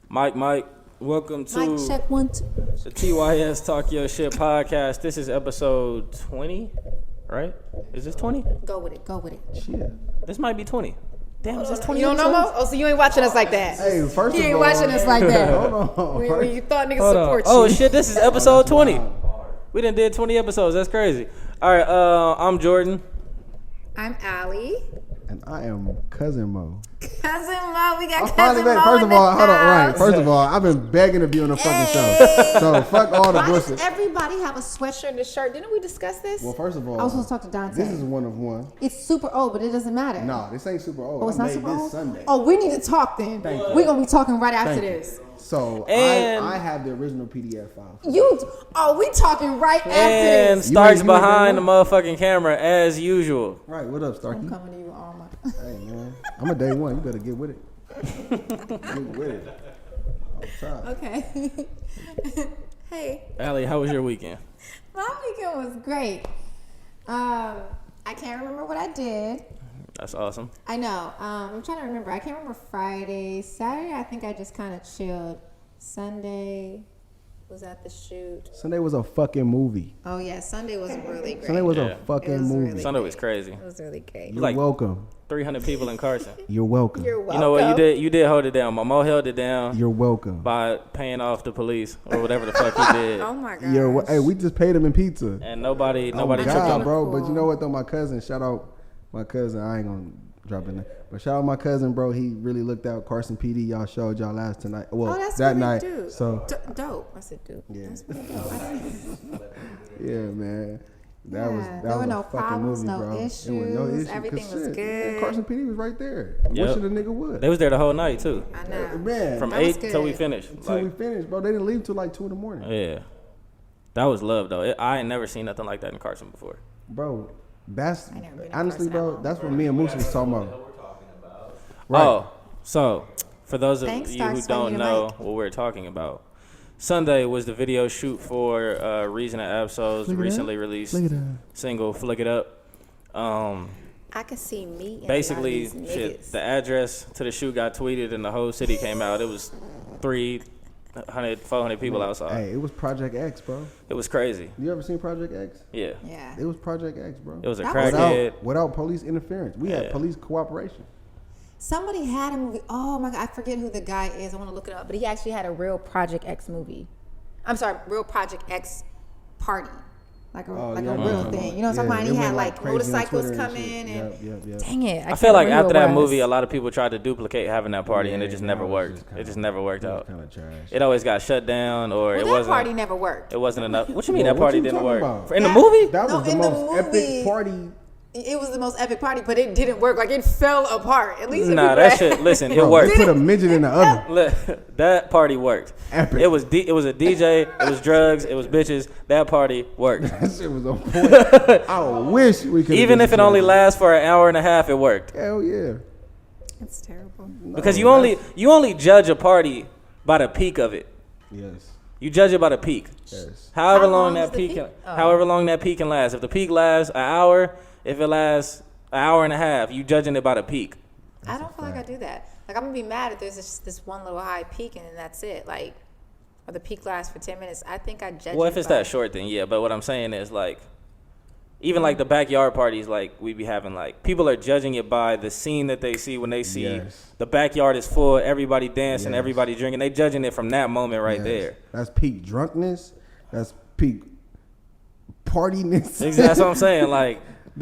Mike, welcome to Mic check 1 2. the TYS Talk Your Shit podcast. This is episode 20, right? Is this 20? Go with it. Shit. This might be 20. Damn, is this 20 You don't know, episodes? Mo? Oh, so you ain't watching us like that. Hey, first You of ain't all, watching us like that. hold on. When you thought niggas Hold on. support you. Oh shit, this is episode 20. wild. We done did 20 episodes. That's crazy. All right, I'm Jordan. I'm Allie. And I am Cousin Mo. Cousin Mo, we got I'm Cousin finally Mo back. First in of all, the hold on, right. house. First of all, I've been begging to be on the fucking Hey. show. So fuck all the Why does bullshit. everybody have a sweatshirt and a shirt? Didn't we discuss this? Well, first of all, I was supposed to talk to Dante. this is one of one. It's super old, but it doesn't matter. No, this ain't super old. Oh, it's I not made super this old? Sunday. Oh, we need to talk then. Thank you. We're going to be talking right after Thank you. this. So And- I have the original PDF file. We talking right after And this. Stark's You ain't behind the been motherfucking camera as usual. Right, what up, Starkey? I'm coming to you with all my... Hey, man. I'm a day one. You better get with it. Get with it. I'm tired. Okay. Hey, Allie, how was your weekend? My weekend was great. I can't remember what I did. That's awesome. I know. I'm trying to remember. I can't remember Friday. Saturday, I think I just kind of chilled. Sunday was at the shoot. Sunday was a fucking movie. Oh, yeah. Sunday was really great. Sunday was Yeah. a fucking It was movie. really Sunday was crazy. It was really great. You're like- welcome. 300 people in Carson. You're welcome. you're welcome. You know what? You did hold it down. Mamo held it down You're welcome. by paying off the police or whatever the fuck he did. Oh my god. Hey, we just paid him in pizza. And nobody Oh my tripped God, on it. bro. But you know what though? My cousin, shout out my cousin. I ain't gonna drop in there, but shout out my cousin, bro. He really looked out Carson PD. Y'all showed y'all last tonight. Well, Oh, that's that really night. dope. So Dope. I said dope. yeah, That's really dope. I didn't- yeah, man. That was Yeah, that there was were a no fucking problems, movie, no bro. It was no issues, issue. everything 'cause was shit, good. Carson PD was right there. Yep. What should a nigga would? They was there the whole night too. I know. Man, From That was 8 till we good. finished. until we finished, bro. They didn't leave till like 2 in the morning, Yeah. That was love though. I ain't never seen nothing like that in Carson before. bro. That's I never been to honestly, Carson bro. at all. That's what me and Moose was talking about. Right. Oh, so for those of Thanks, you who Starks, don't for your know mic. what we're talking about, Sunday was the video shoot for Reason and Absol's Flick it recently up. released Look at that. single "Flick It Up." I could see me. In Basically, a lot of these shit. niggas. The address to the shoot got tweeted, and the whole city came out. It was 300, 400 people outside. Hey, it was Project X, bro. It was crazy. You ever seen Project X? Yeah, Yeah. It was Project X, bro. it was a That was crackhead. Without police interference. We Yeah. had police cooperation. Somebody had a movie. Oh, my God. I forget who the guy is. I want to look it up. But he actually had a real Project X movie. I'm sorry, real Project X party. Like a, Oh, like yeah, a I real know. thing. You know what I'm Yeah, talking about? it He had went, like crazy on motorcycles Twitter come and shit. in and Yep. Dang it. I feel like can't after remember that who it movie, was. a lot of people tried to duplicate having that party, and it just never that was worked. just kinda- It just never worked out. Kind of trash. It always got shut down, or Well, it that wasn't. party never worked. It wasn't enough. What you mean Well, that what party you didn't talking work? about? In the That- movie? That No, was the in the most movie- epic party. it was the most epic party, but it didn't work. Like it fell apart. At least Nah, that shit. Listen, it Bro, worked. they put a midget in the oven. Look, that party worked. Epic. It was it was a DJ. It was drugs. It was bitches. That party worked. That shit was on point. I wish we could. Even if it only lasts for an hour and a half, it worked. Hell yeah. It's terrible. Because No, you only judge a party by the peak of it. Yes. You judge it by the peak. Yes. However How long long that is the peak, peak? can, Oh. however long that peak can last. If the peak lasts an hour, if it lasts an hour and a half, you judging it by the peak. I don't feel like I do that. Like I'm gonna be mad if there's this one little high peak and then that's it. Like, or the peak lasts for 10 minutes. I think I judge. Well, it if it's by- that short, then yeah. But what I'm saying is like, even like the backyard parties, like we be having, like people are judging it by the scene that they see when they see Yes. the backyard is full, everybody dancing, Yes. everybody drinking. They judging it from that moment right Yes. there. That's peak drunkenness. That's peak partiness. That's what I'm saying. Like,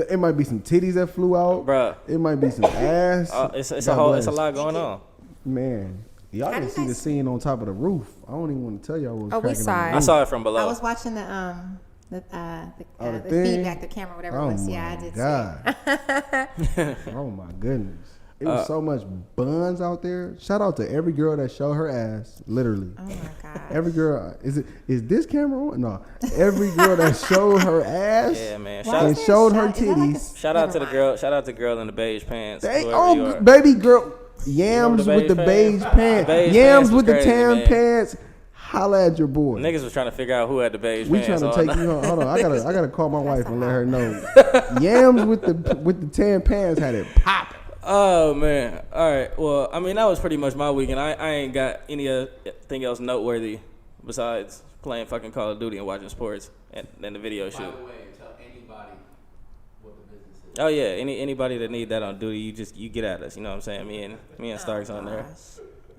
It might be some titties that flew out. bruh, It might be some ass. it's God a whole, it's a bless. lot going on. Man, y'all How didn't do see you the guys- scene on top of the roof. I don't even want to tell y'all what was Oh, we cracking saw on the it. I roof. saw it from I below. was watching the Oh, the the thing? feedback, the camera, whatever it was. Yeah, I did see it. God. Oh my goodness. It was so much buns out there. Shout out to every girl that showed her ass, literally. Oh my god. Every girl, is this camera on? No. Every girl that showed her ass Yeah, man. Why Shout, and is there showed a her shot? Is that like a- titties. shout out to the Never girl. Shout out to the girl in the beige pants. They, whoever you are. baby girl, yams Remember with the beige The pants, beige yams pants was with the crazy, tan man. pants. Holla at your boy. Niggas was trying to figure out who had the beige We pants trying to on. take you home. Hold on, I gotta call my wife and let her know. Yams with the tan pants had it popping. Oh man! All right. Well, I mean that was pretty much my weekend. I ain't got anything else noteworthy besides playing fucking Call of Duty and watching sports and the video shoot. By the way, tell anybody what the business is. Oh yeah, anybody that need that on duty, you get at us. You know what I'm saying? Me and Starks on there.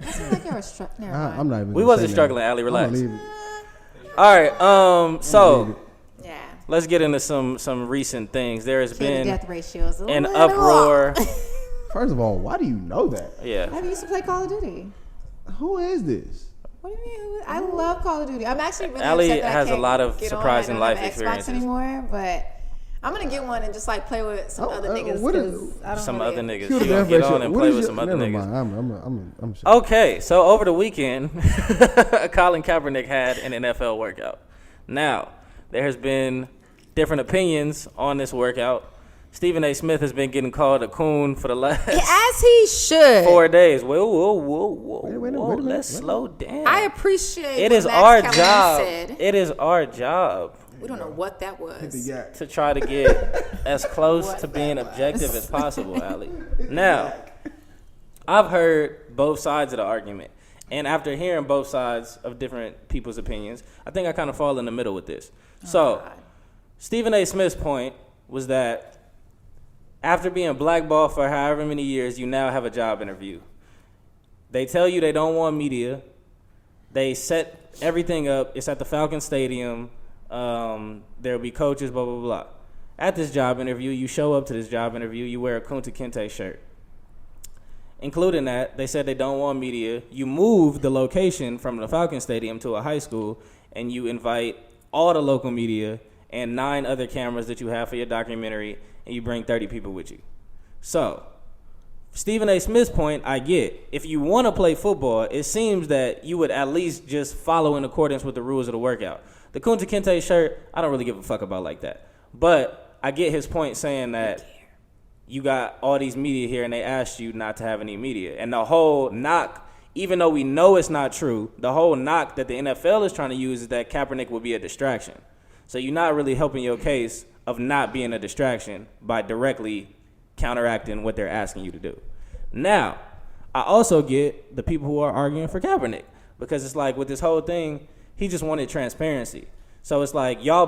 I feel like you're never mind. I'm not even. We gonna wasn't say struggling, nothing. Allie. I'ma Relax. leave it. All right. So Yeah. let's get into some recent things. There has The been death ratio is a an little uproar. First of all, why do you know that? Yeah. I used to play Call of Duty. Who is this? What do you mean? I love Call of Duty. I'm actually really Allie upset that has I a can't lot of get on. surprising I don't life have an experiences. Xbox anymore, but I'm gonna get one and just like play with some other niggas. what 'cause is- I don't Some really- other niggas. Cue the You gonna death get ratio. on and What play is with your- some other never niggas. mind. I'm sure. Okay, so over the weekend, Colin Kaepernick had an NFL workout. Now, there has been different opinions on this workout. Stephen A. Smith has been getting called a coon for the last As he should. 4 days. Whoa, Wait a minute. let's slow down. I appreciate It what is Max our Kellerman job. said. It is our job We don't know what that was. to try to get as close to being objective as possible, Allie. Now, I've heard both sides of the argument. And after hearing both sides of different people's opinions, I think I kind of fall in the middle with this. So, God. Stephen A. Smith's point was that after being blackballed for however many years, you now have a job interview. They tell you they don't want media. They set everything up. It's at the Falcon Stadium. There'll be coaches, blah, blah, blah. At this job interview, you show up to this job interview, you wear a Kunta Kinte shirt. Including that, they said they don't want media. You move the location from the Falcon Stadium to a high school, and you invite all the local media and 9 other cameras that you have for your documentary, and you bring 30 people with you. So, Stephen A. Smith's point, I get. If you want to play football, it seems that you would at least just follow in accordance with the rules of the workout. The Kunta Kinte shirt, I don't really give a fuck about like that. But I get his point saying that you got all these media here and they asked you not to have any media. And the whole knock, even though we know it's not true, the whole knock that the NFL is trying to use is that Kaepernick will be a distraction. So you're not really helping your case of not being a distraction by directly counteracting what they're asking you to do. Now, I also get the people who are arguing for Kaepernick because it's like with this whole thing, he just wanted transparency. So it's like y'all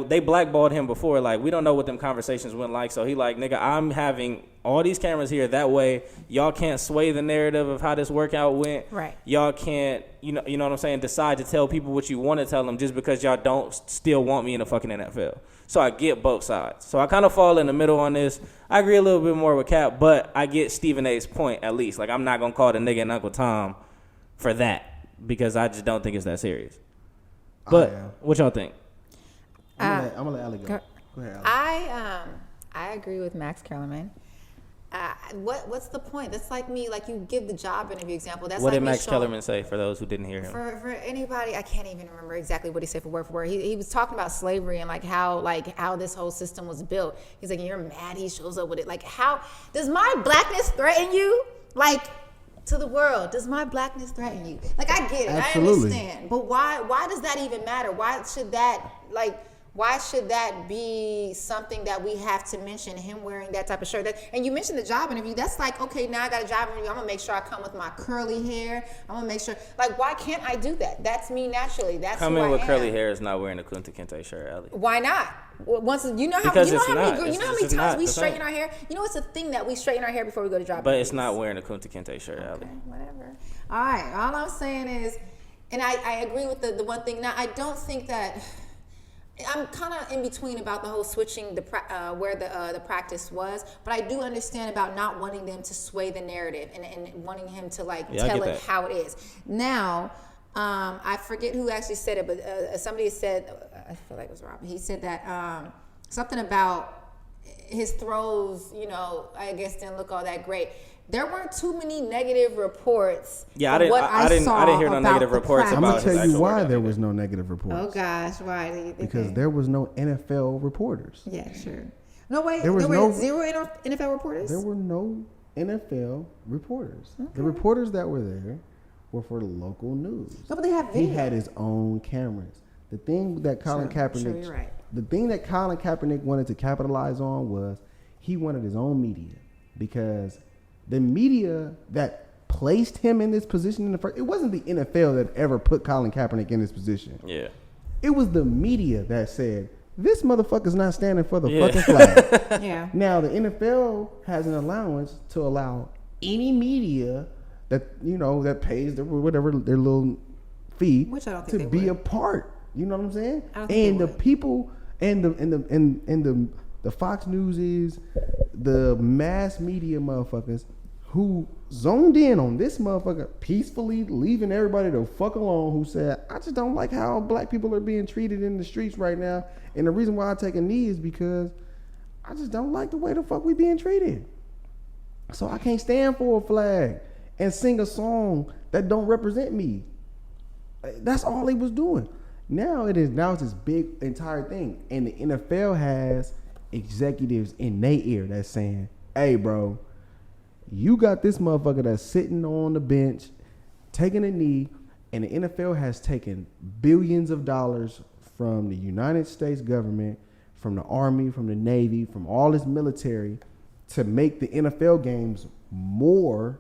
they blackballed him before. Like we don't know what them conversations went like. So he like, nigga, I'm having all these cameras here. That way, y'all can't sway the narrative of how this workout went. Right. Y'all can't, you know what I'm saying, decide to tell people what you want to tell them just because y'all don't still want me in the fucking NFL. So I get both sides. So I kind of fall in the middle on this. I agree a little bit more with Cap, but I get Stephen A.'s point at least. Like I'm not gonna call the nigga and Uncle Tom for that because I just don't think it's that serious. But what y'all think? I'm gonna let Allie go. Go ahead, Allie. I agree with Max Kellerman. What's the point? That's like me, like you give the job interview example. That's What like did me Max showing- Kellerman say for those who didn't hear him? For anybody, I can't even remember exactly what he said for word. He was talking about slavery and like how this whole system was built. He's like, you're mad he shows up with it. Like, how does my blackness threaten you? Like, to the world, does my blackness threaten you? Like, I get it, Absolutely. I understand, but why does that even matter? Why should that be something that we have to mention, him wearing that type of shirt? And you mentioned the job interview. That's like, okay, now I got a job interview. I'm going to make sure I come with my curly hair. I'm going to make sure. Like, why can't I do that? That's me naturally. That's Coming who I with am. curly hair is not wearing a Kunta Kinte shirt, Allie. Why not? Once you know how Because you know it's how many not. girls, you know how It's many just times not we the straighten same. our hair. You know, it's a thing that we straighten our hair before we go to job. But it's interviews. not wearing a Kunta Kinte shirt, Allie. Okay, whatever. All right. All I'm saying is, and I agree with the one thing. Now, I don't think that. I'm kind of in between about the whole switching where the practice was, but I do understand about not wanting them to sway the narrative and wanting him to like Yeah, I tell get it that. how it is. Now, I forget who actually said it, but somebody said, I feel like it was Rob. He said that something about his throws, I guess didn't look all that great. There weren't too many negative reports. Yeah, from what I didn't hear no about negative the reports practice. I'm gonna about his tell you actual why workout there either. was no negative reports. Oh gosh, why? Do you think Because there was no NFL reporters. Yeah, sure. No, wait. There was There no- were zero NFL reporters? There were no NFL reporters. Okay. The reporters that were there were for the local news. No, but they have He video. had his own cameras. The thing that Colin True, Kaepernick, you're right. the thing that Colin Kaepernick wanted to capitalize on was he wanted his own media because the media that placed him in this position in the first. It wasn't the NFL that ever put Colin Kaepernick in this position. Yeah. It was the media that said, this motherfucker's not standing for the Yeah. fucking flag. Yeah. Now, the NFL has an allowance to allow any media that, you know, that pays their, whatever their little fee Which I don't think to they be would. a part. You know what I'm saying? I don't think And they the would. people and the Fox News is the mass media motherfuckers who zoned in on this motherfucker peacefully leaving everybody the fuck alone, who said, I just don't like how black people are being treated in the streets right now. And the reason why I take a knee is because I just don't like the way the fuck we being treated. So I can't stand for a flag and sing a song that don't represent me. That's all he was doing. Now it's this big entire thing. And the NFL has executives in their ear that's saying, hey bro, you got this motherfucker that's sitting on the bench, taking a knee, and the NFL has taken billions of dollars from the United States government, from the Army, from the Navy, from all this military to make the NFL games more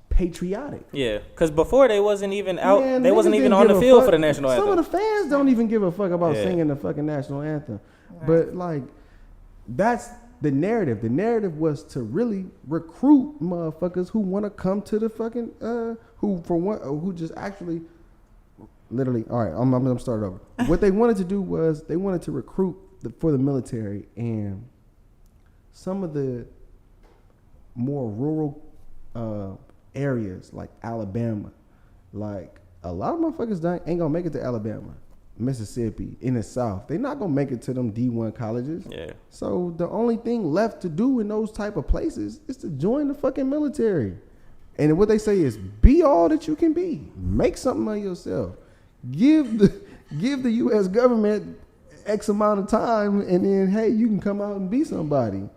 patriotic. Yeah, because before they wasn't even out. Man, they niggas wasn't even didn't on the give a field fuck. for the national Some anthem. of the fans don't even give a fuck about Yeah. singing the fucking national anthem. But like, that's the narrative. The narrative was to really recruit motherfuckers who want to come to the fucking who just actually literally. All right, I'm gonna start over. What they wanted to do was they wanted to recruit for the military, and some of the more rural areas like Alabama, like a lot of motherfuckers ain't gonna make it to Alabama, Mississippi, in the South. They're not gonna make it to them D1 colleges. Yeah. So the only thing left to do in those type of places is to join the fucking military. And what they say is, be all that you can be. Make something of yourself. Give the U.S. government X amount of time, and then hey, you can come out and be somebody.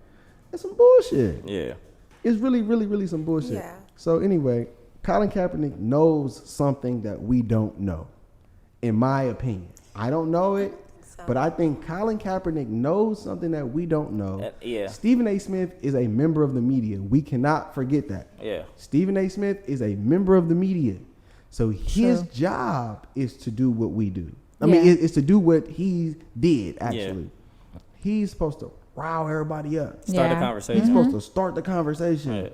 That's some bullshit. Yeah. It's really, really, really some bullshit. Yeah. So anyway, Colin Kaepernick knows something that we don't know, in my opinion. I don't know it, so. but I think Colin Kaepernick knows something that we don't know. Yeah. Stephen A. Smith is a member of the media. We cannot forget that. Yeah. Stephen A. Smith is a member of the media. So his job is to do what we do. I mean, it's to do what he did, actually. He's supposed to rile everybody up. Start the He's conversation. supposed to start the conversation. Yeah.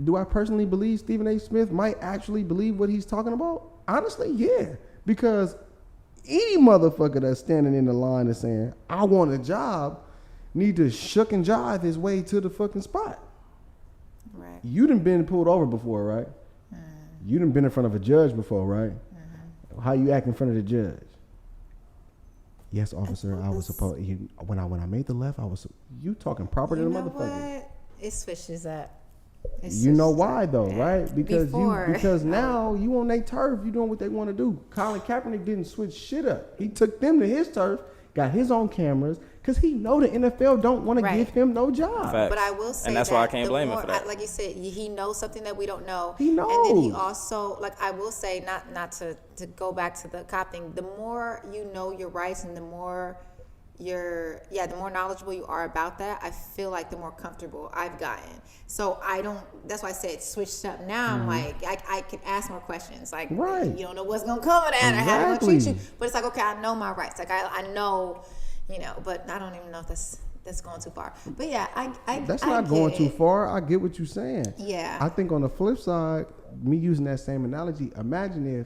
Do I personally believe Stephen A. Smith might actually believe what he's talking about? Honestly, yeah. Because any motherfucker that's standing in the line and saying, I want a job, need to shuck and jive his way to the fucking spot. Right. You done been pulled over before, right? You done been in front of a judge before, right? How you act in front of the judge? Yes, officer, I was supposed, when I made the left, you talking proper to You the know motherfucker. what? It switches up. It You know switches why up. though, Yeah. right? Before. Because now you on their turf, you doing what they want to do. Colin Kaepernick didn't switch shit up. He took them to his turf, got his own cameras, because he know the NFL don't want to Right. give him no job. Facts. But I will say and that's that why I can't the blame him more- for that. Like you said, he knows something that we don't know. He And then he knows. also, like I will say, not to go back to the cop thing. The more you know your rights, and the more the more knowledgeable you are about that, I feel like the more comfortable I've gotten. So I don't. That's why I said switched up. Now I'm like, I can ask more questions. Like, Right. you don't know what's gonna come of that, or how they're gonna treat Exactly. you. But it's like, okay, I know my rights. Like I know, but I don't even know if that's going too far. But yeah, I That's I not get going too it. far. I get what you're saying. Yeah. I think on the flip side, me using that same analogy, imagine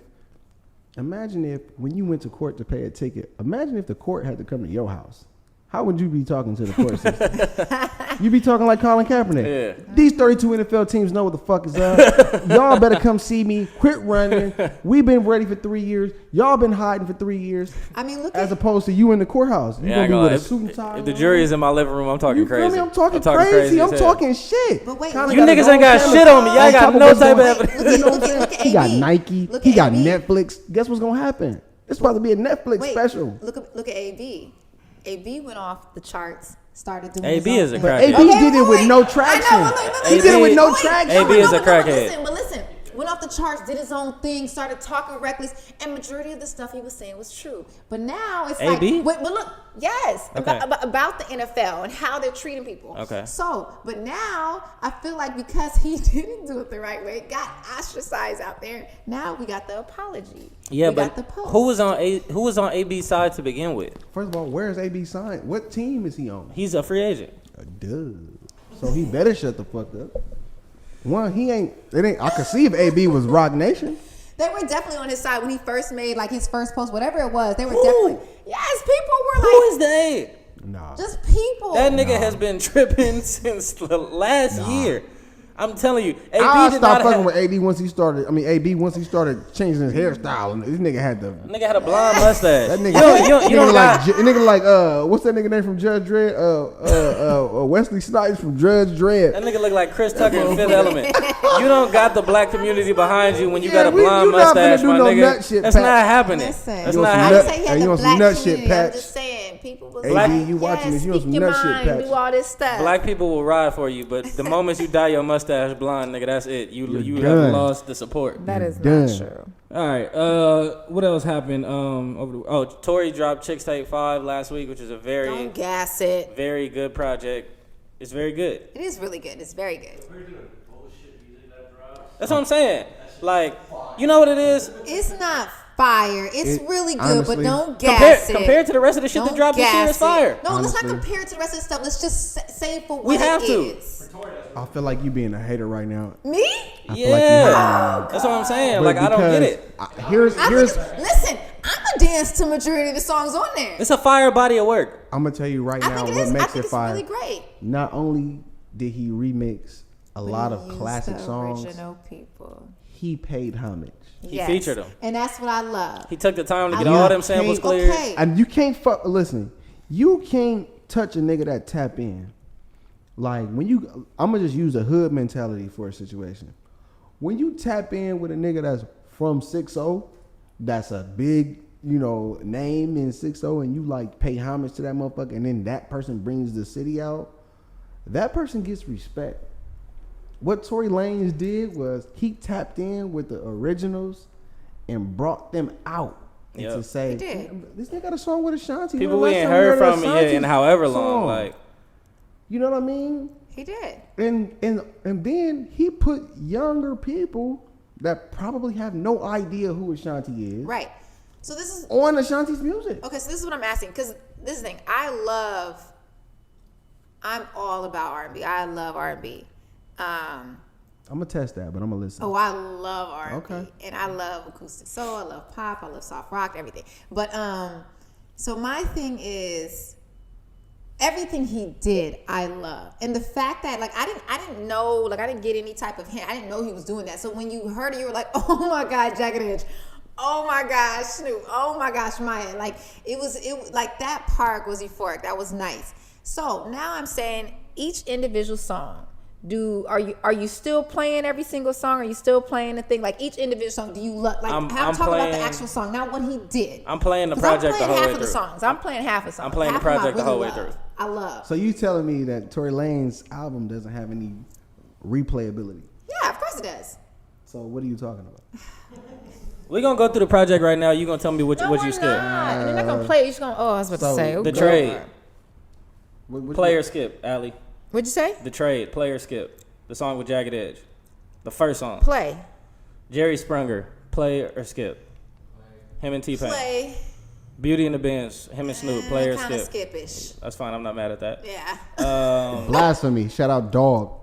if when you went to court to pay a ticket, imagine if the court had to come to your house. How would you be talking to the court system? You be talking like Colin Kaepernick. Yeah. These 32 NFL teams know what the fuck is up. Y'all better come see me. Quit running. We've been ready for 3 years. Y'all been hiding for 3 years. I mean, look As at opposed to you in the courthouse. You Yeah, I gonna ain't be gonna with lie. a suit and tie. If the on. jury is in my living room, I'm talking You feel crazy. me? I'm talking crazy. I'm as hell. talking shit. But wait, Kinda look- You got his niggas ain't own got camera. shit on me. Y'all On ain't got top of no what's type going- of Wait, evidence. look at He got AB. Nike. Look He at got AB. Netflix. Guess what's gonna happen? It's about to be a Netflix Wait, special. Look at AB. AB went off the charts. Started doing. AB his is own a thing. But crackhead. AB did it with no traction. I know. He did it with no Wait, traction. AB is a but crackhead. But listen. went off the charts, did his own thing, started talking reckless, and majority of the stuff he was saying was true. But now it's AB? like, but look, yes, Okay. about the NFL and how they're treating people. Okay. So, but now I feel like because he didn't do it the right way, got ostracized out there. Now we got the apology. Yeah, we but got the post. who was on AB's side to begin with? First of all, where's AB signed? What team is he on? He's a free agent. Duh. So he better shut the fuck up. One, he ain't. It ain't. I could see if AB was Rock Nation. They were definitely on his side when he first made like his first post, whatever it was. They were Who? definitely. Yes, people were Who like is they? Nah. just people. That nigga has been tripping since the last year. I'm telling you, AB I did stopped not fucking have. with AD once he started. I mean, AB once he started changing his hairstyle, and this nigga had the. Nigga had a blonde mustache. That nigga, You don't got. nigga like what's that nigga name from Judge Dredd? Wesley Snipes from Judge Dredd. That nigga look like Chris Tucker in Fifth Element. You don't got the black community behind you when you Yeah, got a you blonde not mustache, finna do my no nigga. nut shit, That's Pat. not happening. Listen, That's You not want some I happening. nut- just say he Hey, had you the want some black nut shit, community. I'm Patch? just saying, people was AB, like, you watching this, you want speak some your nut shit, mind, Patch. do all this stuff. Black people will ride for you, but the moment you dye your mustache blonde, nigga, that's it. You You're have done. lost the support. That is Done. not true. All right. What else happened? Tory dropped Chicks Tape 5 last week, which is a very, Don't gas it. very good project. It's very good. It is really good. It's very good. That's what I'm saying. Like, you know what it is? It's not fire. It's It- really good, honestly- but don't gas it. Compared to the rest of the shit that Don't dropped this year, gas it's fire. No, let's Honestly. not compare it to the rest of the stuff. Let's just say it for what We have it to. is. I feel like you being a hater right now. Me? I feel like you hating right Yeah. now. That's what I'm saying. But Like, I don't get because it. Here's Listen, I'm gonna dance to majority of the songs on there. It's a fire body of work. I'm gonna tell you right I now think it what is. I makes think it it's fire. really great. Not only did he remix a lot of Use classic the songs, Original people. he paid homage. He featured them. and that's what I love. He took the time to get I all love- them samples Okay. cleared. Okay. And you can't listen. You can't touch a nigga that tap in. Like when you, I'm gonna just use a hood mentality for a situation. When you tap in with a nigga that's from 6-0, that's a big, name in 6-0, and you like pay homage to that motherfucker, and then that person brings the city out, that person gets respect. What Tory Lanez did was he tapped in with the originals and brought them out. And Yep. to say, He did. this nigga got a song with Ashanti. People When we the last ain't time you heard from Ashanti in however long. song? Like, You know what I mean? He did. And then he put younger people that probably have no idea who Ashanti is Right. So this is on Ashanti's music. okay. So this is what I'm asking because this is the thing. I'm all about R&B. I love R&B. I'm gonna test that, but I'm gonna listen. Oh, I love R&B, Okay. and I love acoustic soul. I love pop. I love soft rock. Everything. But so my thing is, everything he did, I love, and the fact that like I didn't know, like I didn't get any type of hint. I didn't know he was doing that. So when you heard it, you were like, oh my God, Jagged Edge. Oh my gosh, Snoop. Oh my gosh, Maya. Like it was like that part was euphoric. That was nice. So now I'm saying each individual song. Are you still playing every single song? Are you still playing the thing like each individual song? Do you love like I'm talking about the playing- actual song, not what he did? I'm playing the 'Cause project I'm the playing whole half way of the through. songs. I'm playing half of songs. I'm playing the Half of 'em I project the really whole way love. through. I love. So you telling me that Tory Lanez album doesn't have any replayability? Yeah, of course it does. So what are you talking about? We're going to go through the project right now. You're going to tell me what No, you we're skip. not. And you're not gonna play it. You're just gonna. Oh, I was about So, to say. Oh, The God. trade. What Play or skip, Allie. What'd you say? The trade. Play or skip. The song with Jagged Edge. The first song. Play. Jerry Sprunger. Play or skip. Him and T-Pain. Play. Beauty and the Benz. Him and Snoop. Play or Kind of skip. skippish. That's fine. I'm not mad at that. Yeah. Blasphemy. Shout out Dog.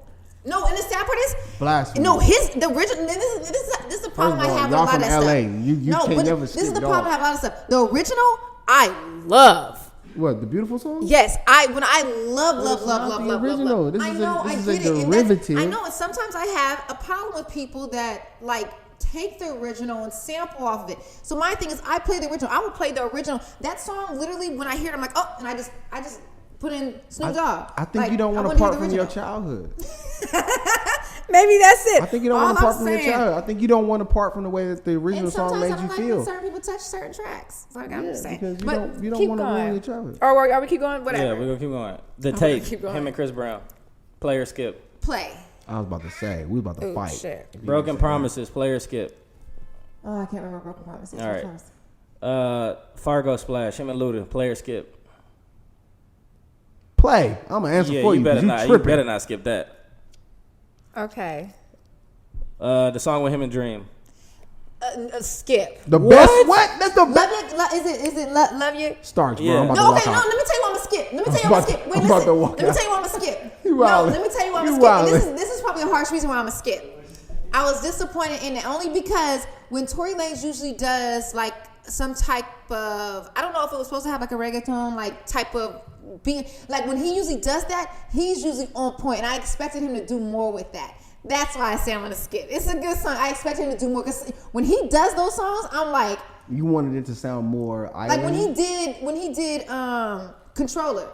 No, and the sad part is, Blasphemy. no, the original. This is the problem First of all, I have with a y'all lot of from that LA. stuff. You no, can't but never this is skip the Dog. problem I have with a lot of stuff. The original, I love. What, the beautiful song? Yes, I love it's not the love. original. This I is a- know, this I is a get it. And derivative. I know, and sometimes I have a problem with people that like take the original and sample off of it. So my thing is, I play the original. I would play the original. That song, literally, when I hear it, I'm like, oh, and I just put in Snoop Dogg. I think Like, you don't I want to wanna part hear from the your original. childhood. Maybe that's it. I think you don't All want to part I'm from your saying- childhood. I think you don't want to part from the way that the original And song sometimes made I you don't like feel. when certain people touch certain tracks. So like, I'm Yeah, just saying. because you But don't keep want to going. ruin your childhood. Or are we keep going? Whatever. Yeah, we're going to keep going. The I'm gonna tape. keep going. Him and Chris Brown. Play or skip. Play. I was about to say we was about to Ooh, fight. shit. If you Broken didn't say Promises, play or skip. Oh, I can't remember Broken Promises. All Which right. ones? Fargo Splash, him and Luda, play or skip. that. Play. I'm gonna answer Yeah, for you you. better 'cause not. You tripping. better not skip that. Okay. The song with him and Dream. Skip. The best. What? That's the Love best. you. Is it love? Love you. Starks, bro. Yeah. I'm about No, to okay, walk no, out. let me tell you why I'm gonna skip. Let me tell you I'm why I'm about- gonna skip. Wait, I'm about listen. to walk Let me out. tell you why I'm gonna skip. You No, wildin'. let me tell you why I'm You gonna skip. wildin'. And this is probably a harsh reason why I'm gonna skip. I was disappointed in it only because when Tory Lanez usually does like some type of, I don't know if it was supposed to have like a reggaeton like type of beat, like when he usually does that, he's usually on point, and I expected him to do more with that. That's why I say I'm gonna skip. It's a good song. I expect him to do more because when he does those songs, I'm like You wanted it to sound more. when he did Controller.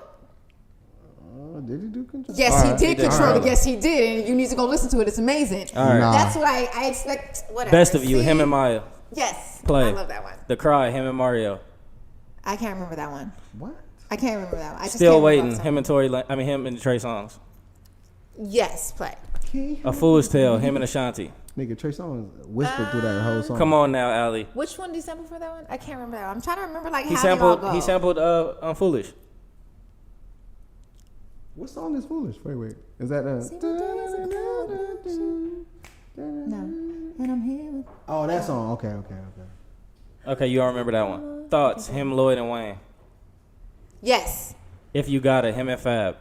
Did he do control? Yes, All he right. did Controller. All right. Yes, he did, and you need to go listen to it. It's amazing. All right. Nah. That's what I expect. Whatever. Best of You, See? him and Maya. Yes, Play. I love that one. The Cry, him and Mario. I can't remember that one. What? I can't remember that one. I just Still can't remember Waiting, that him and him and Trey Songz. Yes, play. A Fool's Tale, him and Ashanti. Nigga, Trey Songz whispered through that whole song. Come on now, Allie. Which one did he sample for that one? I can't remember that one. I'm trying to remember like He how they all sampled. go. He sampled. Foolish. What song is Foolish? Wait. Is that No. And I'm here with Oh, that song. Okay. Okay, you all remember that one. Thoughts, him, Lloyd, and Wayne. Yes. If You Got It, him and Fab.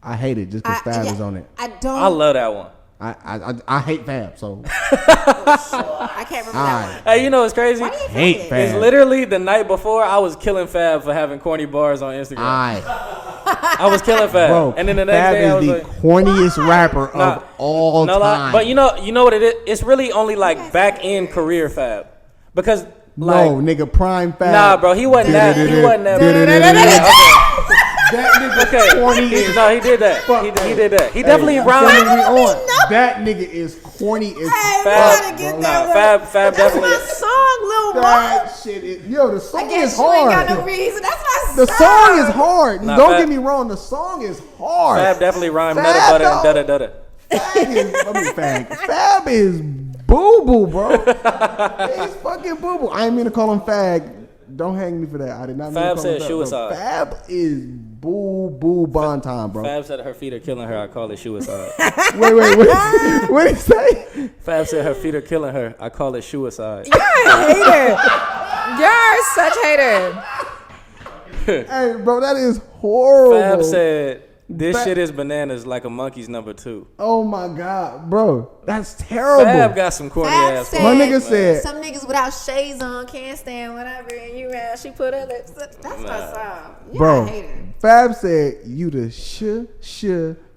I hate it just because Fab yeah, is on it. I don't. I love that one. I hate Fab, so I can't remember that one. Hey, you know what's crazy? Why do you hate hate it? Fab. It's literally the night before I was killing Fab for having corny bars on Instagram. I was killing Fab, bro. and then the next Fab day I was is like, the corniest rapper Nah. of all no lie. time. But you know what it is? It's really only like back end career Fab, because like no, nigga, prime Fab. nah, bro, he wasn't that. He wasn't that. That nigga Okay, corny as no, he did that. fuck, He did that. He definitely I'm rhymed. telling you on. That nigga is corny as Hey, Fab, we gotta get nah, that one. Fab That's definitely. my song, Lil Mo. That shit is yo. The I song guess is you ain't got no hard. reason. That's my The song is hard. Nah, Don't Fab- get me wrong. The song is hard. Fab definitely rhymed Fab nutter butter and don't- dutta dutta. Fab is boo boo, bro. He's fucking boo boo. I ain't mean to call him fag. Don't hang me for that. I did not mean Fab to call him said fag, suicide. but Fab is boo boo bon time, bro. Fab said her feet are killing her. I call it suicide. Wait. What did he say? Fab said her feet are killing her. I call it suicide. hater. You're such hater. Hey, bro, that is horrible. Fab said this Fab- shit is bananas like a monkey's number 2. Oh my god, bro, that's terrible. Fab got some corny Fab ass. said- My lines, nigga man. said, Some niggas without shades on can't stand whatever, and you around. She put her lips. That's my song. You're a bro, hater. Fab said you the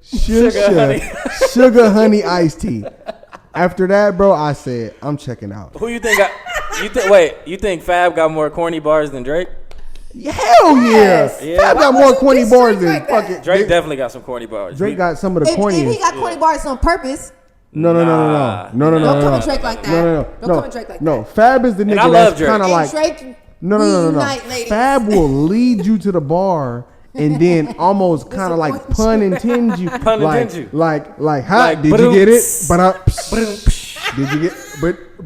honey. sugar honey iced tea. After that, bro, I said I'm checking out. Who you think got? You think Fab got more corny bars than Drake? Hell yeah, Yeah. Fab Why got would more you corny diss bars Drake than like that? fucking Drake definitely got some corny bars. Drake got some of the If he corniest. got corny bars on purpose, No. Nah. Don't come at Drake like that. No. Don't come at Drake like No, that. Fab is the I nigga love that's Drake. kind of and like Drake, no. reunite ladies. Fab will lead you to the bar and then almost kind of like Disappoint pun intend you. Pun like, intend you. Like, huh? Like, Did you get it? ba-dum, Did you get?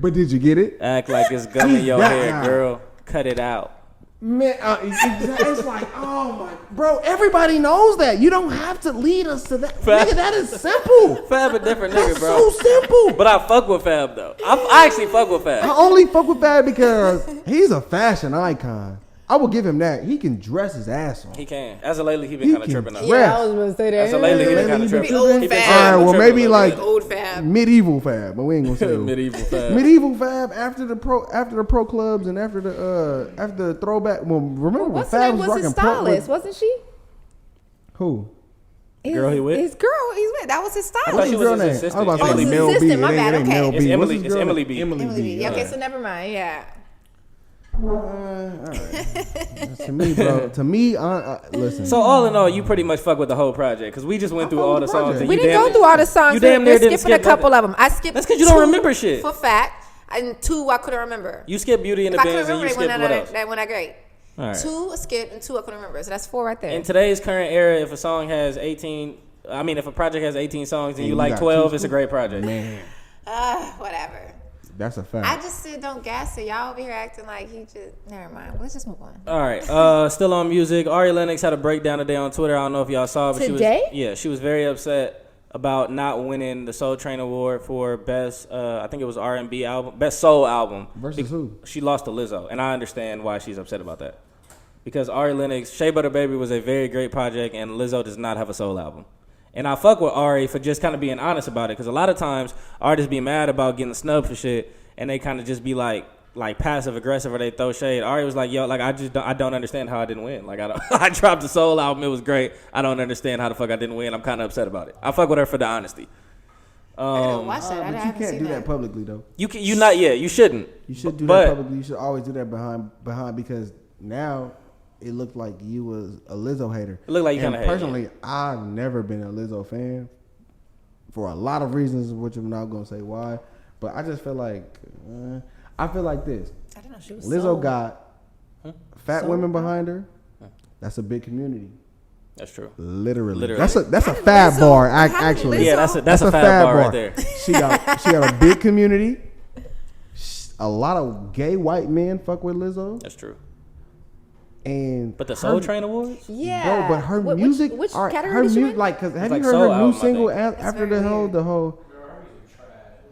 But did you get it? Act like it's gum in your Yeah. hair, girl. Cut it out. Man, it's like, oh my, bro. Everybody knows that. You don't have to lead us to that. Fab- Nigga, that is simple. Fab a different That's nigga, bro. so simple. But I fuck with Fab though. I actually fuck with I Fab. only fuck with Fab because he's a fashion icon. I will give him that. He can dress his ass off. He can. As of lately, he been He kind of can tripping out. rap. Yeah, I was gonna say that. As of lately, he been Lately, kind he of been tripping. old He been Fab. tripping, All right, well, tripping maybe a like- little bit. Old Fab. Medieval Fab, but we ain't gonna say Medieval Fab. Medieval Fab after the pro clubs and after the throwback. Well, remember when What's the Fab name? was Was his rocking pro? stylist? Wasn't she? Who? Girl he with? His girl he's with. That was his I thought stylist. she What's was her his name? assistant. I was about to Emily say B. Mel B. Assistant, my It bad, ain't okay. Mel B. It's What's Emily- his it's girl Emily name? B. Emily Emily B. B. all Okay, right. so never mind. Yeah. To me, bro. To me, listen. So all in all, you pretty much fuck with the whole project because we just went through fuck all with the the songs. project. And We you didn't damn go near- through all the songs. You damn near We're didn't skipping a skip couple nothing. of them. I skipped. That's 'cause you don't 2 remember shit. For fact, and 2 I couldn't remember. You skip Beauty and If the I couldn't Benz and remember, you they went skip out what else? that went out great. All right. 2 I skipped and 2 I couldn't remember. So that's 4 right there. In today's current era, if a song has 18 I mean, if a project has 18 songs and And you you like got 12, two it's a great project. Man, Whatever. that's a fact. I just said don't gas it. Y'all over here acting like he just. Never mind. Let's just move on. All right. Still on music. Ari Lennox had a breakdown today on Twitter. I don't know if y'all saw, but Today? she was very upset about not winning the Soul Train Award for best. I think it was R&B album, best soul album. Versus who? She lost to Lizzo, and I understand why she's upset about that. Because Ari Lennox, Shea Butter Baby was a very great project, and Lizzo does not have a soul album. And I fuck with Ari for just kind of being honest about it, because a lot of times artists be mad about getting snubbed for shit, and they kind of just be like passive aggressive, or they throw shade. Ari was like, yo, like I don't understand how I didn't win. Like I dropped the soul album, it was great. I don't understand how the fuck I didn't win. I'm kind of upset about it. I fuck with her for the honesty. I gotta watch that. I But you haven't can't seen do that publicly though. You shouldn't. You should do But- that publicly. You should always do that behind because now it looked like you was a Lizzo hater. It looked like you And kinda hated personally, I've never been a Lizzo fan for a lot of reasons, which I'm not gonna say why. But I just feel like I feel like this. I don't know. She was Lizzo got fat So- women behind her. That's a big community. That's true. Literally. Literally. That's a How did fab Lizzo- bar. how did Actually, Lizzo- Yeah, that's a fab bar right there. She got a big community. A lot of gay white men fuck with Lizzo, That's true. and But the Soul Train Awards? Yeah. Bro, but her Which- music, Which all right, category her did she music, win? like, cause have It's you like heard soul her new album, I single think. after very the whole?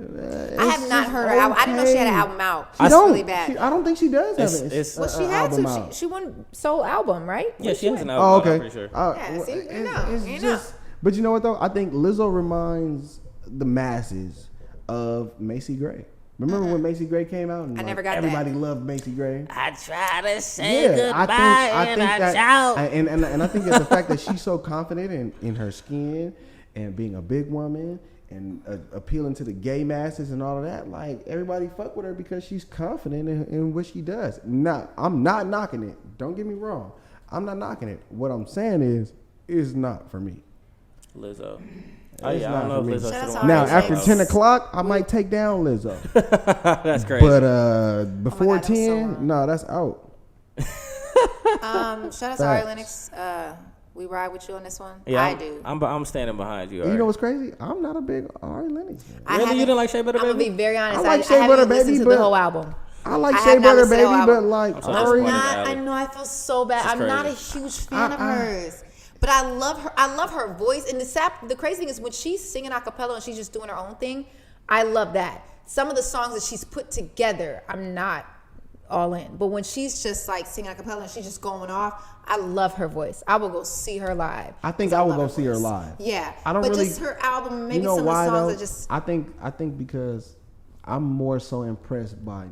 I have not heard her album. I didn't know she had an album out. I It's don't. really bad. I don't think she does have It's- it. Well, she had to. She won soul album, right? Yeah, What she has win? an album. Oh, out, okay. I'm pretty sure. Yeah, see, you know, it's you just. But you know what though? I think Lizzo reminds the masses of Macy Gray. Remember when Macy Gray came out? And I never got that. everybody loved Macy Gray. I try to say Yeah, I think that, and I think that the fact that she's so confident in her skin and being a big woman and appealing to the gay masses and all of that, like everybody fuck with her because she's confident in what she does. Now, I'm not knocking it. Don't get me wrong. I'm not knocking it. What I'm saying is, it's not for me. Lizzo. It's I not don't know for if me. Lizzo Shout out should to have Now, Alright, after thanks. 10 o'clock, I might take down Lizzo. That's crazy. But before God, I'm so 10, wrong. no, that's out. Shout out to Ari Facts. Lennox. We ride with you on this one. yeah, I do. I'm standing behind you. You know Ari. what's crazy? I'm not a big Ari Lennox fan. I Really? You haven't- didn't like Shea Butter I'm gonna Baby? be very honest. I like Shea haven't Butter even listened Baby, to but- the whole album. I like I Shea have not Butter listened to Baby, the but album. like so Ari. disappointed. I know. I feel so bad. She's I'm not a crazy. huge fan of hers, but I love her. I love her voice. And the crazy thing is when she's singing a cappella and she's just doing her own thing. I love that. Some of the songs that she's put together, I'm not all in. But when she's just like singing a cappella and she's just going off, I love her voice. I will go see her live. I think 'cause I would love go her see her voice. live. Yeah, I don't but really- just her album, maybe You know some why of the songs though? are just. I think because I'm more so impressed by.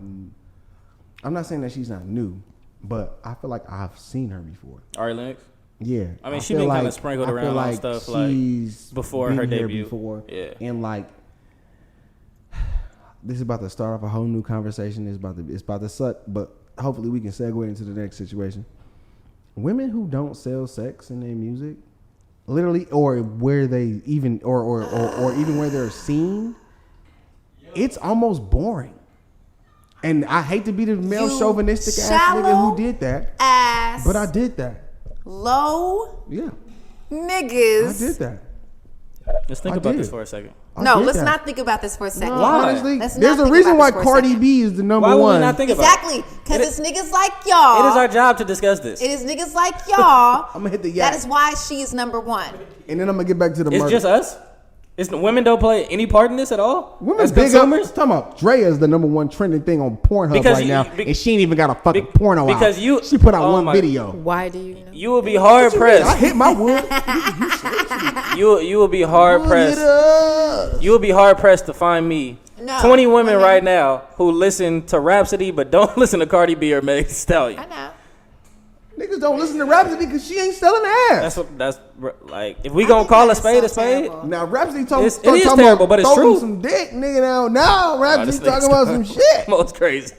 I'm not saying that she's not new, but I feel like I've seen her before. Ari Lennox. Yeah, I mean, she feel been kinda sprinkled I feel around on like stuff, like, she's before been her here debut. Before, Yeah. and like this is about to start off a whole new conversation. It's about to suck, but hopefully we can segue into the next situation. Women who don't sell sex in their music, literally, or where they even or even where they're seen, it's almost boring. And I hate to be the male You chauvinistic ass nigga shallow who did that, Ass, but I did that. low Yeah, niggas. I did that. Let's think I about did. this for a second. I No, did let's that. not think about this for a second. No, Why? honestly, Let's there's not a think reason about why this for a Cardi second. B is the number Why would one. we not think about Exactly, because It it's niggas like y'all. It is our job to discuss this. It is niggas like y'all. I'ma hit the yak. That is why she is number one. And then I'm gonna get back to the It's murder. just us. It's women don't play any part in this at all. Women's as big up. consumers. Talking about Drea is the number one trending thing on Pornhub Because right you- now, be- and she ain't even got a fucking be- porno out. because you- she put out oh one my- video. Why do you know? You will be hard I pressed. hit my wood. You will be hard Wood pressed. it up. You will be hard pressed to find me No, 20 women women- right now who listen to Rhapsody but don't listen to Cardi B or Meg Thee Stallion. I know. Niggas don't listen to Rhapsody because she ain't selling ass. That's like if we gonna call a spade a spade. terrible. Now Rhapsody It talking is talking terrible, about but it's throwing true. some dick, nigga. Now Oh, Rhapsody's this nigga's talking about some shit. Most crazy.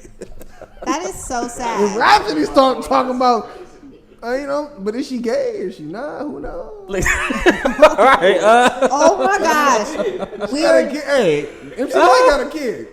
That is so sad. Rhapsody's talking about, you know, but is she gay? Is she not? Who knows? All right. Oh my gosh. We Got a are. kid. Hey, MC Light got a kid.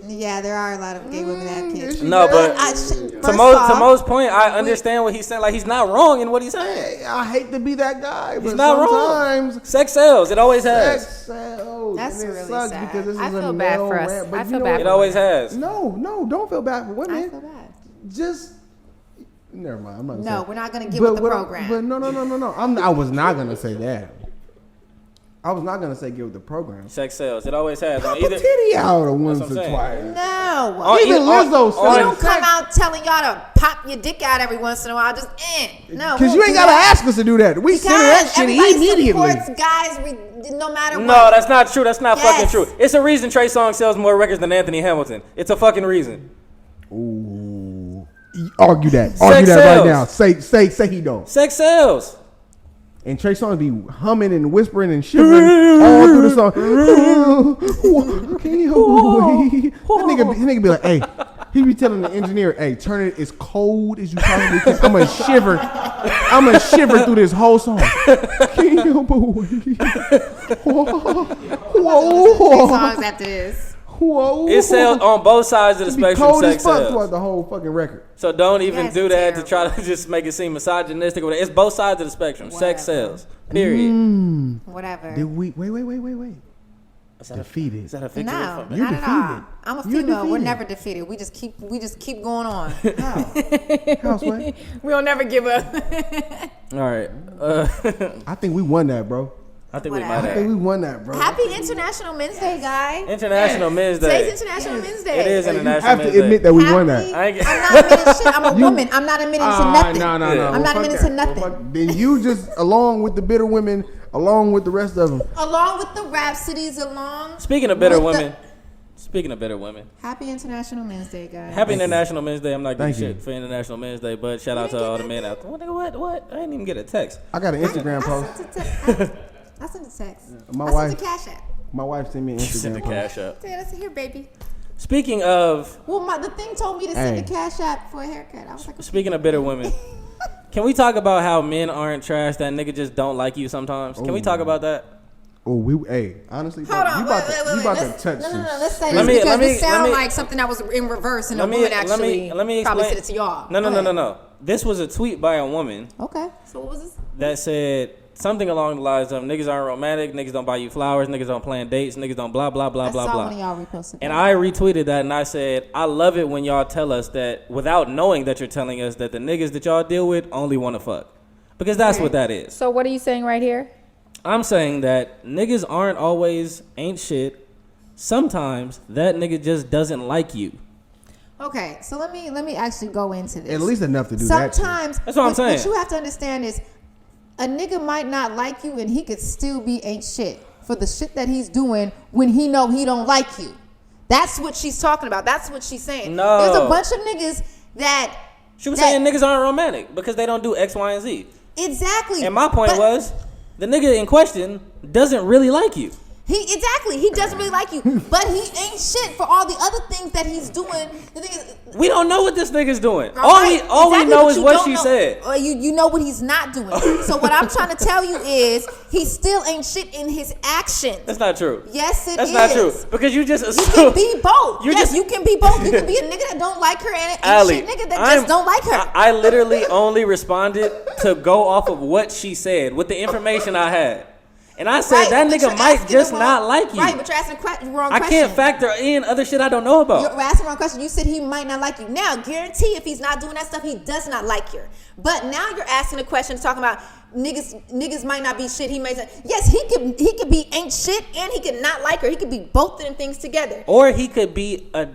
Yeah, there are a lot of gay women that have kids. No, but First to off, Mo's point, I understand what he's saying. Like, he's not wrong in what he's saying. Hey, I hate to be that guy, but He's not sometimes wrong. Sex sells. It always has. sex sells. That's and it really sucks sad. because this I is a feel bad male for us. rant, but I you feel know bad what? It always has. No, don't feel bad for women. I feel bad. Just never mind. I'm not gonna No, say. we're not gonna get with the what program. But no. I was not gonna say that. I was not gonna say get with the program. Sex sells. It always has. Pop On a either, titty out or once what or I'm saying. twice. No. On Even either- Lizzo on- said We it. don't come out telling y'all to pop your dick out every once in a while. Just no. Because we you don't ain't do gotta that. ask us to do that. We send her Because that shit everybody immediately. supports guys no matter what. No, that's not true. That's not Yes. fucking true. It's a reason Trey Songz sells more records than Anthony Hamilton. It's a fucking reason. Ooh. Argue that. Sex Argue that sells. right now. Say he don't. Sex sells. And Trey Songz be humming and whispering and shivering all through the song. That nigga be like, hey, he be telling the engineer, hey, turn it as cold as you possibly can. I'm gonna shiver through this whole song. Whoa. songs after this. Whoa. It sells on both sides of the It be spectrum. cold as Sex fuck sells. throughout the whole fucking record. So don't even Yes, do that to terrible. try to just make it seem misogynistic. Or whatever. It's both sides of the spectrum. Sex Whatever. sells. Period. Whatever. Did we wait. Is that Defeated. Is that a victory? No, for me? You're not at all. defeated. I'm a You're female. We're defeated. never defeated. We just keep going on. Houseway. We'll never give up. All right. I think we won that, bro. I think we Whatever. I might think we have. won that, bro. Happy International Men's Day, guy. International Men's Day. Today's International Men's Day. It is You International have to Men's Day. admit that we won Happy- that. I ain't get- I'm not admitting shit. I'm a woman. I'm not admitting to nothing. No. I'm not Fuck admitting that. to nothing. Fuck- Then you just, along with the bitter women, along with the rest of them. Along with the Rhapsodies, along. Speaking of bitter with the- women. Speaking of bitter women. Happy International Men's Day, guys. Happy International Men's Day. I'm not doing Thank you. shit for International Men's Day, but shout out to all the men out there. What? I didn't even get a text. I got an Instagram post. I sent a text. My I wife- sent a cash app. My wife sent me an Send the Instagram post. cash up. I said, here, baby. Speaking of Well, the thing told me to send Hey. the cash app for a haircut. I was like, speaking of bitter women, can we talk about how men aren't trash? That nigga just don't like you sometimes. Can we talk about that? Oh, honestly, bro, hold on. you about Wait. to Let's- touch no. some Let's say Let this me- because let me- this sounds let me- like something that was in reverse and a Let me woman actually let me probably explain. said it to y'all. No. Go ahead. This was a tweet by a woman Okay. So what was this? that said something along the lines of niggas aren't romantic, niggas don't buy you flowers, niggas don't plan dates, niggas don't blah blah blah I blah saw blah. one of y'all reposted And that. I retweeted that and I said, I love it when y'all tell us that without knowing that you're telling us that the niggas that y'all deal with only want to fuck. Because that's what that is. So what are you saying right here? I'm saying that niggas aren't always ain't shit. Sometimes that nigga just doesn't like you. Okay, so let me actually go into this. At least enough to do that. Sometimes That's what I'm saying. What you have to understand is a nigga might not like you and he could still be ain't shit for the shit that he's doing when he know he don't like you. That's what she's talking about. That's what she's saying. No. There's a bunch of niggas that She was that- saying niggas aren't romantic because they don't do X, Y, and Z. Exactly. And my point But was, the nigga in question doesn't really like you. he doesn't really like you, but he ain't shit for all the other things that he's doing. The thing is, We don't know what this nigga's doing. All All right, we exactly, know but is you what don't she know- said. Or you know what he's not doing. So what I'm trying to tell you is he still ain't shit in his actions. That's not true. Yes, it That's is. not true. Because you just You assume. can be both. You Yes, just- you can be both. You can be a nigga that don't like her and an ain't Allie, shit nigga that I'm- just don't like her. I literally only responded to go off of what she said with the information I had. And I said Right, that but nigga you're might asking just the not wrong- like you. Right, but you're asking the wrong I question. can't factor in other shit I don't know about. You're asking the wrong question. You said he might not like you. Now, guarantee if he's not doing that stuff, he does not like you. But now you're asking a question talking about niggas might not be shit. He may say, yes, he could be ain't shit and he could not like her. He could be both of them things together. Or he could be a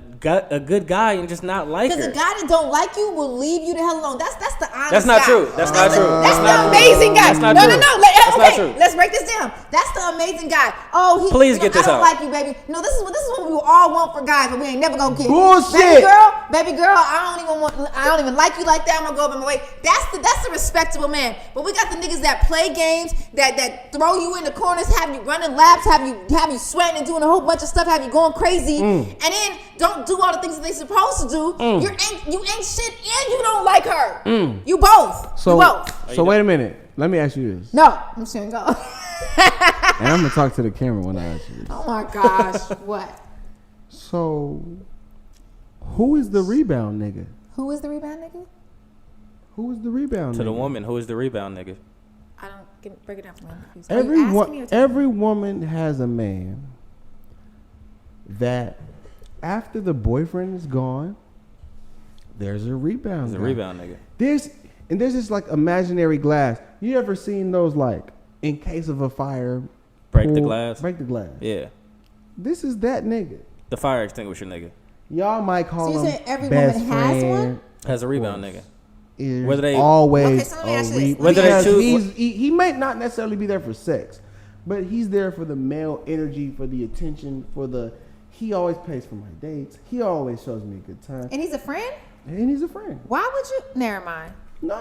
good guy and just not like Because her. a guy that don't like you will leave you the hell alone. That's the honest That's not guy. true. That's not true. That's That's the not true. amazing guy. That's not No, true. no. That's not Okay, true. let's break this down. That's the amazing guy. Oh, he. Please get this I don't out. like you, baby. No, this is what we all want for guys, but we ain't never gonna get. Bullshit. Baby girl. I don't even like you like that. I'm gonna go up in my way. That's the respectable man. But we got the niggas that play games, that throw you in the corners, have you running laps, have you sweating and doing a whole bunch of stuff, have you going crazy, and then don't do all the things that they supposed to do. You ain't shit and you don't like her. You both. So, you both. so wait a minute. Let me ask you this. No, I'm just gonna go. And I'm going to talk to the camera when I ask you this. Oh my gosh, what? So, Who is the rebound nigga? Who is the rebound nigga? Who is the rebound To nigga? the woman, who is the rebound nigga? I don't break it down for me. I'm confused. Are you asking me or telling me? Every woman has a man that after the boyfriend is gone, there's a rebound. He's a guy. rebound nigga. There's this like imaginary glass. You ever seen those like in case of a fire? Break the glass. Break the glass. Yeah. This is that nigga. The fire extinguisher nigga. Y'all might call So him you saying every best woman has friend. one? Has a rebound nigga. Is Whether they- always Okay, so let me ask you this. Whether they because choose- he might not necessarily be there for sex, but he's there for the male energy, for the attention, he always pays for my dates. He always shows me a good time, And he's a friend? and he's a friend. Why would you? Never mind. No.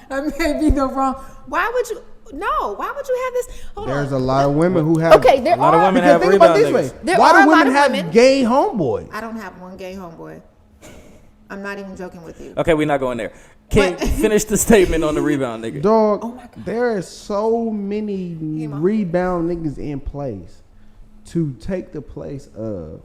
I may be the wrong. Why would you? No. Why would you have this? Hold There's on. a lot of women who have. Okay, there A lot of are. women Because have think about it rebound this niggas. way. There Why are do a lot women of have women- gay homeboys? I don't have one gay homeboy. I'm not even joking with you. Okay, we're not going there. King, But- finish the statement on the rebound nigga. Dog, Oh my God. there are so many Ma. rebound niggas in place to take the place of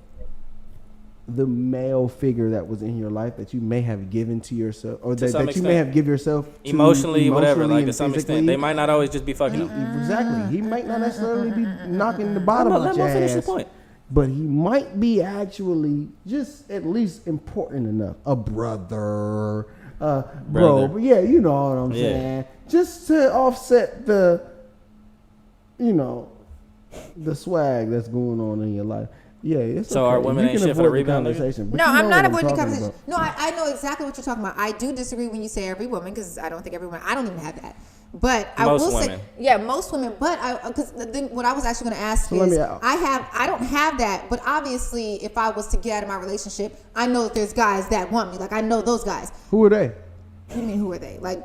the male figure that was in your life that you may have given to yourself, or To that, some that you may extent. have given yourself to Emotionally, whatever, like and to some extent. physically. They might not always just be fucking them. Exactly. He might not necessarily be knocking the bottom Let of Mo your finish ass, his point. but he might be actually just at least important enough. A brother, bro. Brother. But yeah, you know what I'm Yeah. saying. Just to offset the, the swag that's going on in your life. Yeah, it's So okay. are women You ain't can shit for the avoid rebound niggas? conversation, but No, you know I'm not what avoiding the talking conversation. about. No, I know exactly what you're talking about. I do disagree when you say every woman because I don't think every woman. I don't even have that. But I Most will women. say, yeah, most women. But because what I was actually going to ask So let is, me- I don't have that. But obviously, if I was to get out of my relationship, I know that there's guys that want me. Like I know those guys. Who are they? What do you mean? Who are they? Like,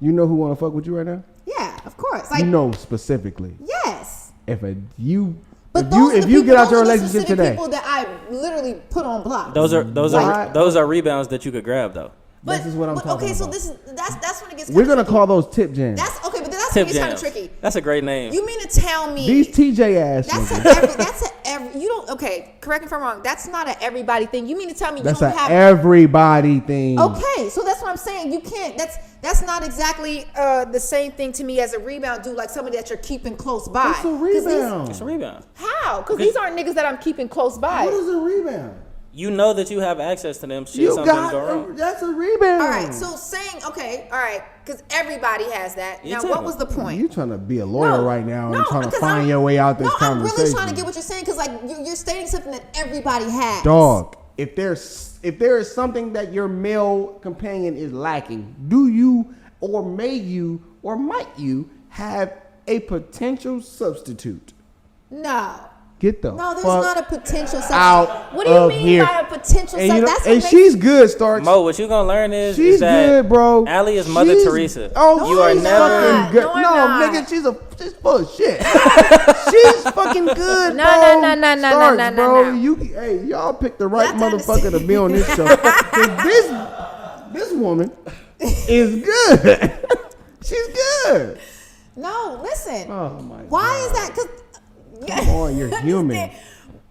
You know who want to fuck with you right now? yeah, of course. Like, You know specifically. yes. If But if those are the you people, get out your those are the relationship specific today, people that I literally put on block. Those are Why- those are rebounds that you could grab though. this is what I'm talking okay, so about. that's when it gets. We're kinda gonna tricky. call those tip jams. That's okay, but that's Tip when it's kind of jams. tricky. That's a great name. You mean to tell me These TJ ass that's niggas. a every you don't okay, correct me if I'm wrong. That's not a everybody thing. You mean to tell me That's you a don't have everybody thing. okay, so that's what I'm saying. You can't. That's not exactly the same thing to me as a rebound dude, like somebody that you're keeping close by. What's a 'Cause these- rebound? It's a rebound. How? Because these aren't niggas that I'm keeping close by. What is a rebound? You know that you have access to them. Shit, You something got go wrong. that's a rebound. All right, so saying okay, all right, because everybody has that. You Now, tell what me. was the point? You trying to be a lawyer No, right now and no, trying to because find I'm- your way out this no, conversation. I'm really trying to get what you're saying because like you're stating something that everybody has. Dog, if there is something that your male companion is lacking, do you or may you or might you have a potential substitute? No. Get the No, there's fuck not a potential substitute. out What do you of mean here. by a potential And, substitute? you know, That's and what she's good, Starks. Mo, what you gonna learn is She's that good, bro. Allie is Mother She's- Teresa. Oh, You are she's never- fucking good. No, I'm No, not. nigga, she's full of shit. She's fucking good, No, bro. no, no, no, no, Starks, no, no, bro. no. Hey, y'all picked the right That's motherfucker to be on this show. 'Cause this woman is good. She's good. No, listen. Oh my Why is God. that? Come on, you're human.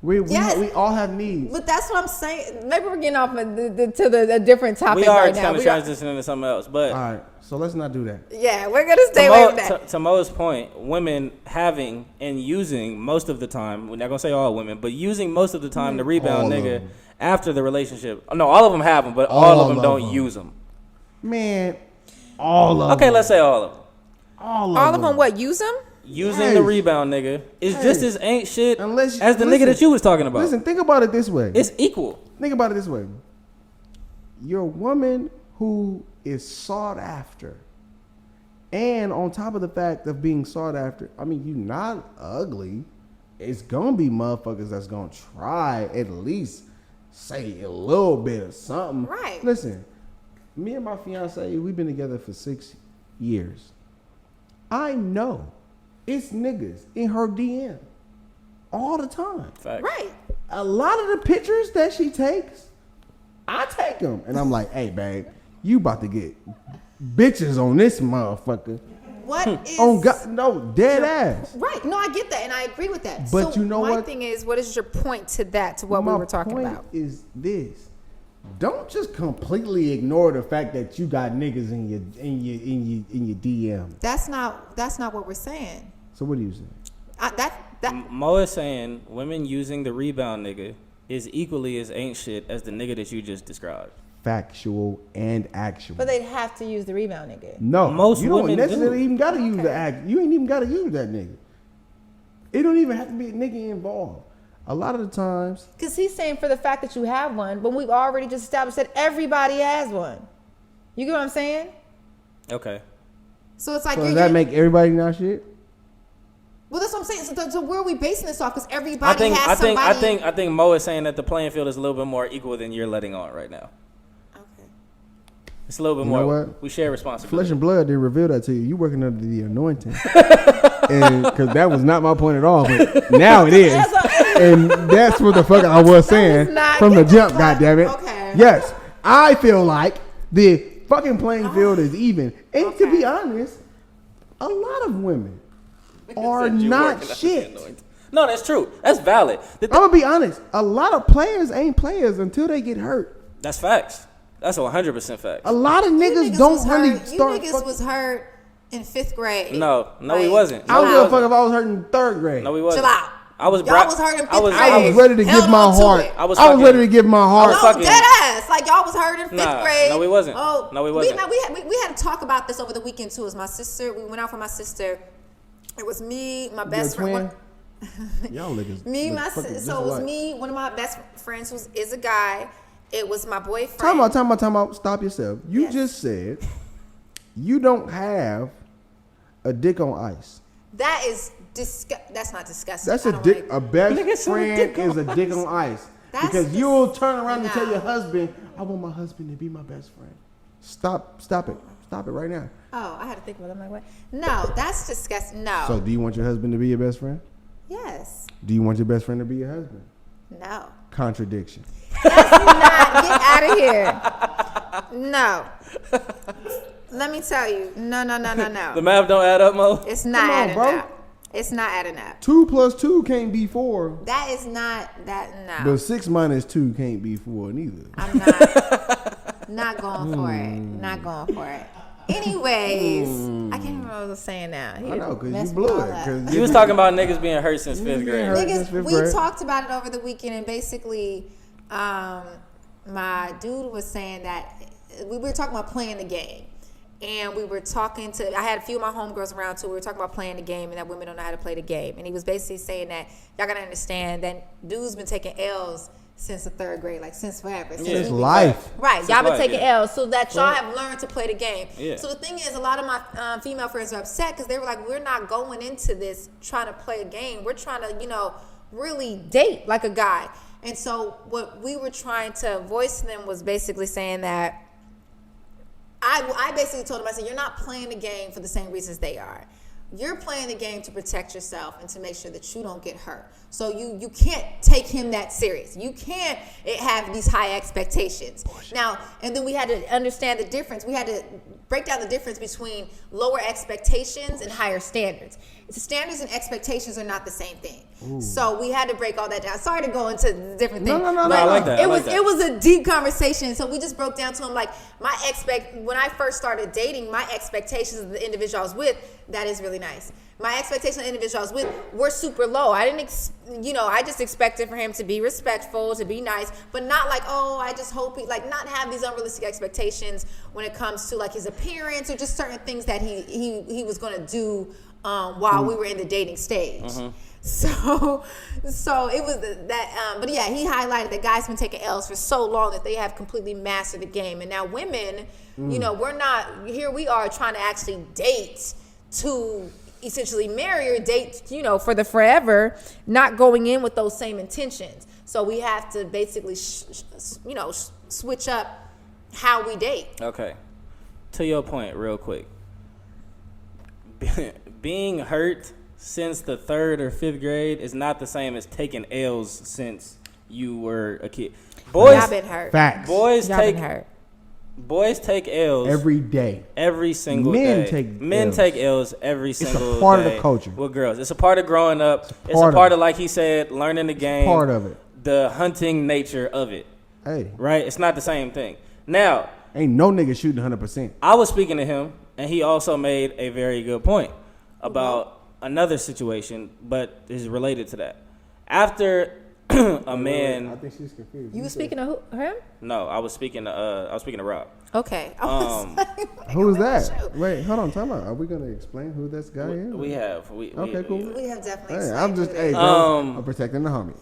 We Yes. all have needs. But that's what I'm saying. Maybe we're getting off of a different topic We are right now. kind of We are- transitioning to something else, but All right, so let's not do that. yeah, we're gonna stay away from that. To Mo's point, women having and using most of the time, we're not going to say all women, but using most of the time the rebound All of nigga them. after the relationship. No, all of them have them, but all of them don't use them. Man, all of Okay, them. let's say all of them. all All of them, what? Use them? Using Yes. the rebound nigga is just as ain't shit Unless you- as the listen, nigga that you was talking about. Listen, think about it this way. It's equal. Think about it this way. You're a woman who is sought after. And on top of the fact of being sought after, I mean, you're not ugly. It's going to be motherfuckers that's going to try at least say a little bit of something. Right. Listen, me and my fiance, we've been together for 6 years. I know it's niggas in her DM all the time. Fact. Right. A lot of the pictures that she takes, I take them. And I'm like, hey, babe, you about to get bitches on this motherfucker. what is Oh God, no, dead ass. right? No, I get that, and I agree with that. But so you know my what? thing is, what is your point to that? To what we My were talking point about? is this: don't just completely ignore the fact that you got niggas in your DM. That's not what we're saying. So what are you saying? That Mo is saying women using the rebound nigga is equally as ain't shit as the nigga that you just described. Factual and actual. but they'd have to use the rebound nigga. No, Most you don't women necessarily do. even gotta use the Okay. act. You ain't even gotta use that nigga. It don't even have to be a nigga involved. A lot of the times, Because he's saying for the fact that you have one, but we've already just established that everybody has one. You get what I'm saying? Okay. So it's like so does that make everybody not shit? well, that's what I'm saying. So where are we basing this off? Because everybody has I somebody. think Mo is saying that the playing field is a little bit more equal than you're letting on right now. Okay. It's a little bit You know more. what? We share responsibility. Flesh and blood didn't reveal that to you. You working under the anointing, and because that was not my point at all. But now it is, and that's what the fuck I was saying not- from the get the jump. fuck- Goddammit. okay. Yes, I feel like the fucking playing field is even, and to be honest, a lot of women are Said you not working under shit. the anointing. No, that's true. That's valid. I'm gonna be honest. A lot of players ain't players until they get hurt. That's facts. That's 100% facts. A lot of You niggas don't was really hurt. start. You niggas was hurt in 5th grade. No, he Like, wasn't. I don't No, give a he fuck if I was hurt in 3rd grade. No, he wasn't. Chill out. I was. Y'all was hurt in 5th grade. I was ready to Held give my on to heart. it. I was ready fucking- to give my heart. No, fucking- dead ass. Like y'all was hurt in 5th Nah, grade. no, we wasn't. Oh, No, we wasn't. We had to talk about this over the weekend too. It was my sister. We went out for my sister. It was me, my best Your friend. twin? Y'all niggas. Me, look my fucking just so it was alike. me. One of my best friends who is a guy. It was my boyfriend. Time out. Stop yourself. You Yes. just said you don't have a dick on ice. That is That's not disgusting. That's I a don't dick. like- A best Nigga said a friend dick is a on dick on ice. That's Because dis- you'll turn around and tell Nah. your husband, "I want my husband to be my best friend." Stop it right now. Oh, I had to think about it. I'm like, what? No, that's disgusting. No. So, do you want your husband to be your best friend? Yes. Do you want your best friend to be your husband? No. Contradiction. That's not. Get out of here. No. Let me tell you. No. The math don't add up, Mo. It's not Come on, adding bro. up. It's not adding up. 2 plus 2 can't be 4, That is not that. No. but 6 minus 2 can't be 4 neither. I'm not going for it. Not going for it. Anyways, I can't remember what I was saying now. I know, because you Messed blew me all it. up. 'cause You was talking about niggas being hurt since 5th grade. hurt. Niggas, Since fifth we grade. talked about it over the weekend, and basically, my dude was saying that we were talking about playing the game, and we were talking to. I had a few of my homegirls around too. We were talking about playing the game, and that women don't know how to play the game. And he was basically saying that y'all gotta understand that dudes been taking L's since the 3rd grade, like since forever. Since It's we- life. Right, Since y'all been life, taking yeah. L's so that y'all have learned to play the game. Yeah. So the thing is, a lot of my female friends are upset because they were like, we're not going into this trying to play a game. We're trying to, really date like a guy. And so what we were trying to voice to them was basically saying that I basically told them, I said, you're not playing the game for the same reasons they are. You're playing the game to protect yourself and to make sure that you don't get hurt. So you can't take him that serious. You can't have these high expectations. Now, and then we had to understand the difference. We had to break down the difference between lower expectations and higher standards. The standards and expectations are not the same thing. So we had to break all that down. Sorry to go into different things. No, but I like that. I like that. It was a deep conversation. So we just broke down to him like when I first started dating, my expectations of the individual I was with, that is really nice. My expectations of the individual I was with were super low. I didn't, I just expected for him to be respectful, to be nice, but not like, oh, I just hope not have these unrealistic expectations when it comes to like his appearance or just certain things that he was going to do while we were in the dating stage. So it was that, but yeah, he highlighted that guys been taking L's for so long that they have completely mastered the game. And now women, we're not, here we are trying to actually date to essentially marry or date, for the forever, not going in with those same intentions. So we have to basically, switch up how we date. Okay. To your point, real quick. Being hurt since the 3rd or 5th grade is not the same as taking L's since you were a kid. Y'all been hurt. Facts. Boys Y'all take been hurt. boys take L's every day. every single Men day. take Men L's. take L's every a single part of the day culture. with girls. It's a part of growing up. It's part a of part it. of, like he said, learning the game. Part of it. The hunting nature of it. Hey, Right? It's not the same thing. Now, ain't no nigga shooting 100%. I was speaking to him, and he also made a very good point about another situation, but is related to that. After a man, think she's confused. You were speaking to him? no, I was speaking to Rob. Okay. Who is that? Wait, hold on, time out. Are we gonna explain who this guy is? We have. Okay, cool. We have definitely. Hey, I'm just, hey, bro, I'm protecting the homie.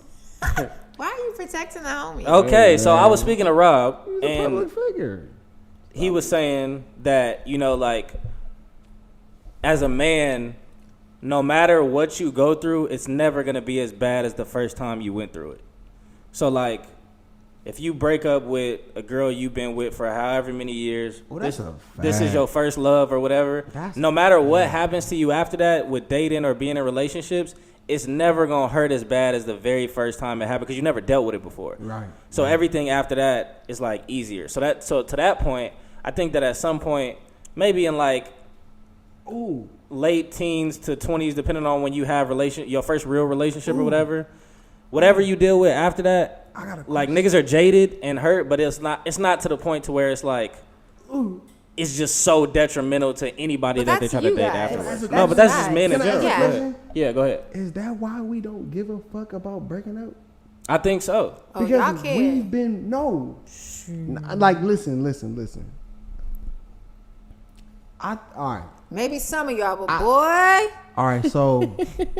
Why are you protecting the homie? Okay, so I was man. speaking to Rob, He's a and public figure. he was saying that, like, as a man, no matter what you go through, it's never going to be as bad as the first time you went through it. So, like, if you break up with a girl you've been with for however many years, Well, that's this a is your first love or whatever, That's no matter what happens to you after that with dating or being in relationships, it's never going to hurt as bad as the very first time it happened because you never dealt with it before. Right. So everything after that is, like, easier. So to that point, I think that at some point, maybe in, like, late teens to 20s, depending on when you have your first real relationship or whatever you deal with after that, like, niggas are jaded and hurt, but it's not to the point to where it's like it's just so detrimental to anybody But that they that's try to you date guys. afterwards. That's No, but that's just guys. men in Can I general. ask a Go question? ahead. Yeah, go ahead. Is that why we don't give a fuck about breaking up? I think so. Oh, y'all Because care. we've been like listen. All right. Maybe some of y'all, but boy, All right, so like,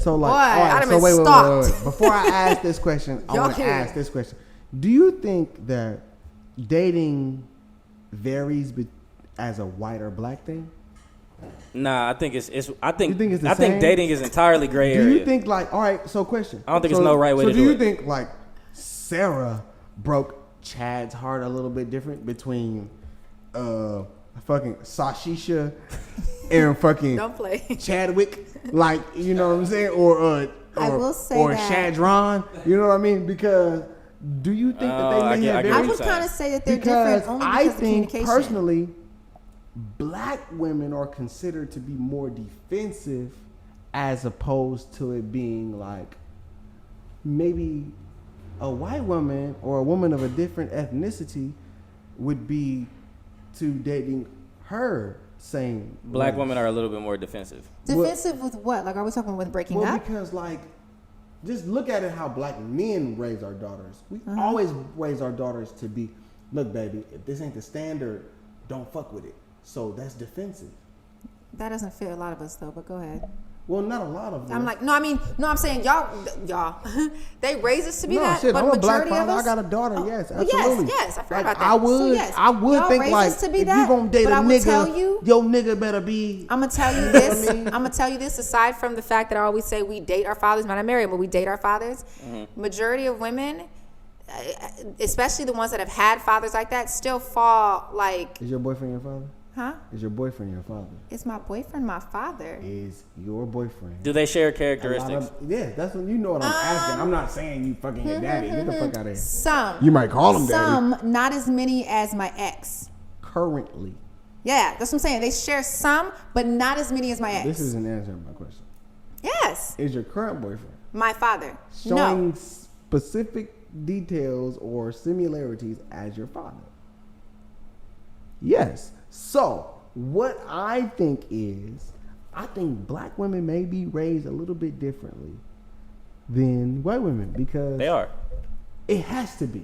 Boy, all I right, done so been wait. stalked. Before I ask this question, I Y'all want to here. ask this question: do you think that dating varies as a white or black thing? Nah, I think it's. I think. You think it's the I think same? dating is entirely gray Do area. you think like, all right? So question: I don't think there's no right way to do do you it. think like Sarah broke Chad's heart a little bit different between fucking Sashisha and fucking don't play. Chadwick, like, you know what I'm saying, or I will say or that- Shadron, you know what I mean? Because do you think that I they may get- I have get I what various? would saying. kind of say that they're Because different only I because of think communication. personally, black women are considered to be more defensive as opposed to it being like maybe a white woman or a woman of a different ethnicity would be to dating her same Black race. women are a little bit more defensive. Defensive with what? Like, are we talking with breaking Well, up? because like, just look at it how black men raise our daughters. We always raise our daughters to be, look, baby, if this ain't the standard, don't fuck with it. So that's defensive. That doesn't fit a lot of us though. But go ahead. Well, not a lot of them. I'm like, I'm saying y'all, they raise us to be no, that, shit, but I'm a black majority of father. I us. got a daughter. Yes, Well, absolutely. yes, I forgot Like, about that. I would, So, yes, I would y'all think raise like, us to be if that, you gonna date but a I will nigga, tell you- your nigga better be. I'm gonna tell you this. I'm gonna tell you this. Aside from the fact that I always say we date our fathers, not married, but we date our fathers. Majority of women, especially the ones that have had fathers like that, still fall like, Is your boyfriend your father? huh? Is your boyfriend your father? Is my boyfriend my father? Is your boyfriend? Do they share A lot characteristics? of- yeah, that's what you know what I'm asking. I'm not saying you fucking your daddy. Get the fuck out of here. Some. You might call him daddy. Some, not as many as my ex. Currently, Yeah, that's what I'm saying. They share some, but not as many as my ex. this isn't answering my question. Yes, Is your current boyfriend my father. showing No, specific details or similarities as your father? Yes. So, what I think is, I think black women may be raised a little bit differently than white women because They are. it has to be.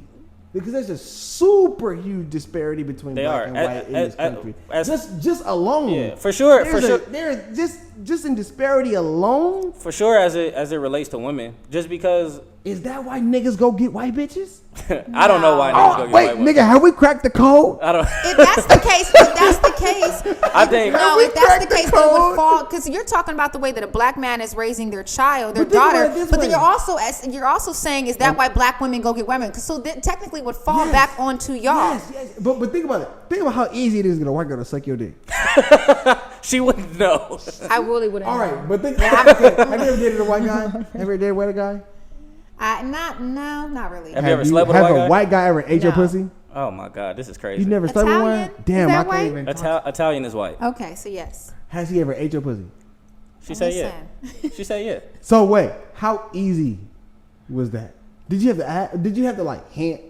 Because there's a super huge disparity between They black are. and white in this country. just alone. Yeah, for sure, for sure. There's just in disparity alone. For sure, as it relates to women, just because Is that why niggas go get white bitches? I don't know why niggas go Oh, get wait, white women. nigga, have we cracked the code? I don't. if that's the case, I think. no, we if that's cracked the the case, then it would code? fall because you're talking about the way that a black man is raising their child, their But think about daughter. it this But then way. you're also saying, is that why black women go get women? Because so that technically would fall Yes. back onto y'all. Yes. But think about it. Think about how easy it is to get a white girl to suck your dick. She wouldn't know. I really wouldn't. All know. right, but think. Okay, have you ever dated a white guy? Ever dated a white guy? Not really. Have you ever slept with a have white guy? a white guy ever ate your No. pussy? Oh my God, this is crazy. You never slept with one? Italian? Damn, Is I that can't white? even. Italian is white. Okay, so yes. Has he ever ate your pussy? She said yeah. Listen. She said yeah. So wait, how easy was that? Did you have to add, did you have to like hint,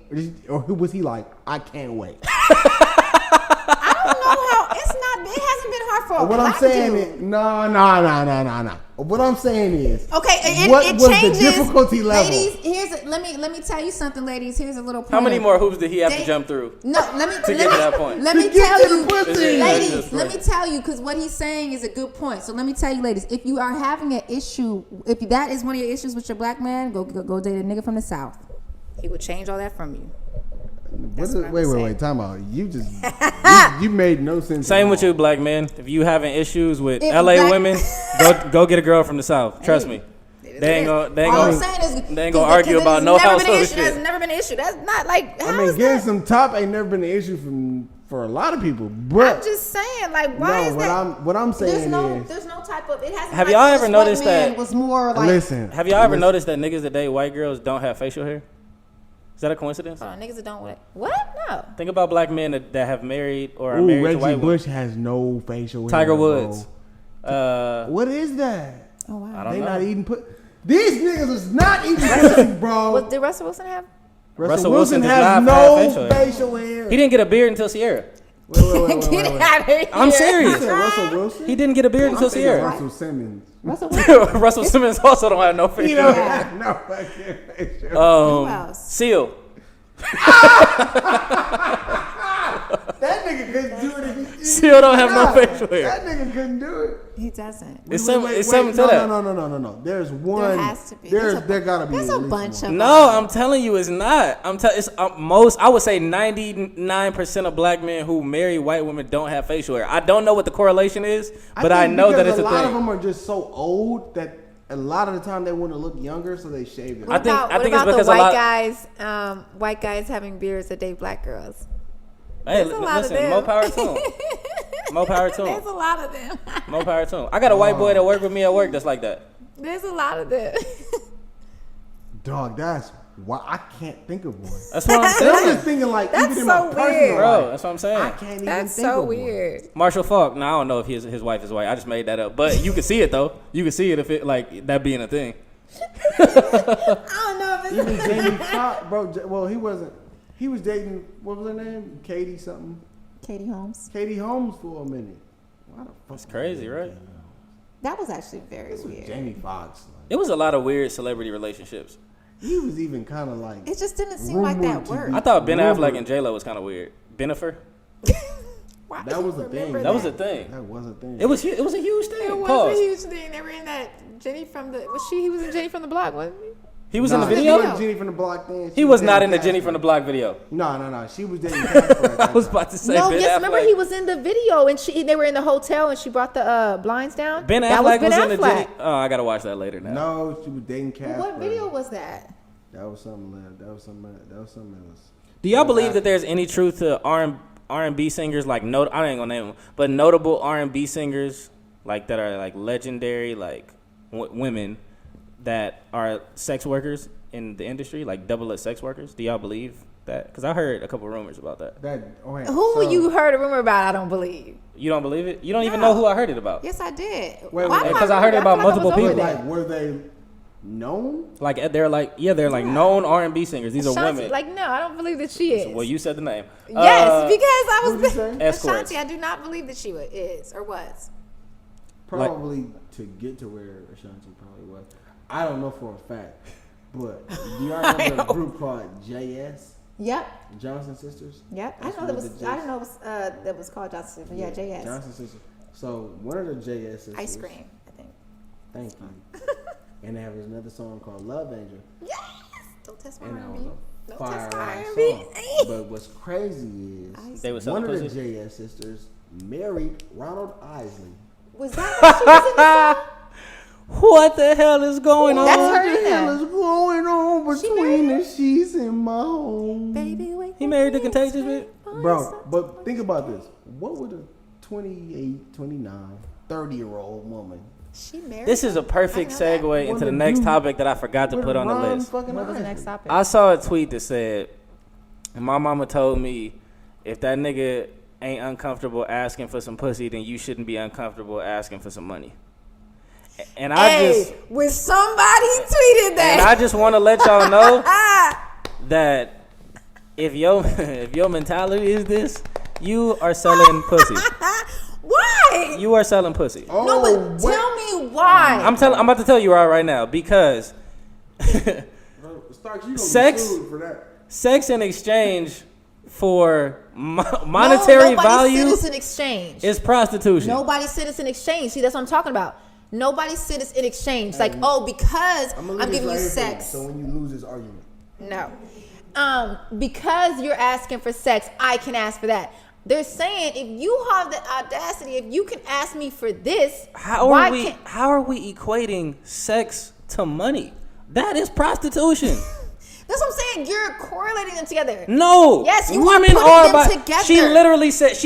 or who was he like? I can't wait. I don't know how it's not. It hasn't been hard for a What I'm black saying dude. is, no. What I'm saying is, Okay, it what was changes. the difficulty level? Ladies, let me tell you something, ladies. Here's a little point. How many more hoops did he have to They- jump through? No, let me to get to that point? Let me To get tell to the you, pussy. ladies. Let me tell you, because what he's saying is a good point. So let me tell you, ladies, if you are having an issue, if that is one of your issues with your black man, go date a nigga from the South. He will change all that from you. That's what I'm wait, saying. time out. You just you made no sense. Same at with all. you, black men. If you having issues with If LA black- women, go get a girl from the South. Trust me. They ain't All I'm gonna saying is, they ain't gonna argue about no That's household That's shit. never been an issue. That's not like. I how mean, is getting that? some top ain't never been an issue for a lot of people. But I'm just saying, like, why no, is that? what I'm saying is, There's no type of. It hasn't. Have like, y'all this ever white noticed man that- was more like. listen. Have y'all ever listen. noticed that niggas that date white girls don't have facial hair? Is that a coincidence? Niggas that don't what? No. Think about black men that have married or are Ooh, married to Reggie white women. Bush has no facial hair. Tiger bro. Woods. What is that? Oh wow. I don't They know. not eating These niggas is not eating pussy, bro. Did Russell Wilson have? Russell Wilson Wilson does has not no have facial hair. facial hair. He didn't get a beard until Sierra. Wait. Get out of here. I'm You serious. said Russell Wilson? He didn't get a beard until I'm thinking Sierra. Russell Simmons. Russell Wilson. Russell Simmons also don't have no facial He don't hair. have no fucking facial. Who else? Seal. That nigga couldn't do it if he Seal don't have no Nah, facial hair. That nigga couldn't do it. He doesn't. It's something to that. No. There's one. There has to be. There gotta be. There's at a least bunch one. of. No, I'm telling you, it's not. It's most. I would say 99% of black men who marry white women don't have facial hair. I don't know what the correlation is, but I think know that because it's a a lot of thing. them are just so old that a lot of the time they want to look younger, so they shave it. I think What it's about because the a lot. white guys having beards that date black girls? Hey, There's a lot of listen, them. more power to him. More power to There's him. a lot of them. More power to him. I got a white boy that worked with me at work that's like that. There's a lot of them. Dog, that's why I can't think of one. That's what I'm I'm saying, just thinking like That's even in so my personal weird. bro. life, That's what I'm I saying. can't even That's think so of one. weird. Marshall Falk. Now I don't know if his wife is white. I just made that up, but you can see it though. You can see it if it like that being a thing. I don't know if Even it's. Jamie Foxx, bro. Well, he wasn't. He was dating. What was her name? Katie something. Katie Holmes. Katie Holmes for a minute. Why the fuck? That's crazy, right? That was actually very This was weird. Jamie Foxx. Like, It was a lot of weird celebrity relationships. he was even kind of like. It just didn't seem like that rumored to worked. be- I thought Ben Rumored. Affleck and J Lo was kind of weird. Benifer. Why That do you was a thing. remember That was a thing. That was a thing. It was a huge thing. It was Pause. a huge thing. They were in that Jenny from the. He was in Jenny from the Block, wasn't he? He was in the Nah, video. She wasn't Jenny from the Block then. He was not in the dating Jenny Casper. from the Block video. No. She was dating Casper at that I was time. about to say No, Ben yes. Affleck. Remember he was in the video, and they were in the hotel, and she brought the blinds down. Ben That Affleck Ben was in the Affleck. Jenny. Oh, I gotta watch that later now. No, she was dating Casper. What video was that? That was something. That was something else. Do y'all believe that there's any truth to R&B singers like I ain't gonna name them, but notable R&B singers like that are like legendary like women that are sex workers in the industry, like double as sex workers? Do y'all believe that? Because I heard a couple rumors about that. Who you heard a rumor about? I don't believe. You don't believe it? You don't even No. know who I heard it about. Yes, I did. Wait, Why do because I heard it remember? about I feel multiple like I was people. over Like, were they known? Like they're like they're known R&B singers. These are Ashanti, women. like, no, I don't believe that she is. Well, you said the name. Yes, because I was. what'd you say? Escorts. Ashanti, I do not believe that she is or was. Probably to get to where Ashanti probably was. I don't know for a fact, but do y'all remember a group called JS? Yep. Johnson Sisters? Yep. I That's didn't know what that was. the I didn't know it was, that was called Johnson. But yeah, JS. Johnson Sisters. So one of the JS sisters. Ice cream, I think. Thank you. And there was another song called Love Angel. Yes. Don't test my And that R&B. was a Don't fire test my ass R&B. song. But what's crazy is They was one selling of the pussy. JS sisters married Ronald Isley. Was that what she was in the song? What the hell is going on? That's her What in the hell there. is going on She between married the sheets in my home? Baby, wait. He married the Contagious bitch? Bro, but think about this. What would a 28, 29, 30-year-old woman She married. This is a perfect I know that. segue into Wanna the next do topic that I forgot to with put on the Ron list. fucking What was the Isley? next topic? I saw a tweet that said, And my mama told me, if that nigga ain't uncomfortable asking for some pussy, then you shouldn't be uncomfortable asking for some money. And when somebody tweeted and that, I just want to let y'all know that if your mentality is this, you are selling pussy. why? You are selling pussy. No, but tell me why. I'm about to tell you right now because Starks, you gonna Sex- be sued for that. sex in exchange for monetary Nobody value said it's an exchange. is prostitution. Nobody said it's an exchange. See, that's what I'm talking about. Nobody said it's an exchange. Like, because I'm giving you sex. So when you lose this argument, No. Because you're asking for sex, I can ask for that. They're saying if you have the audacity, if you can ask me for this, How why are we? can't? How are we equating sex to money? That is prostitution. That's what I'm saying. You're correlating them together. No. Yes, you women are putting them by, together. She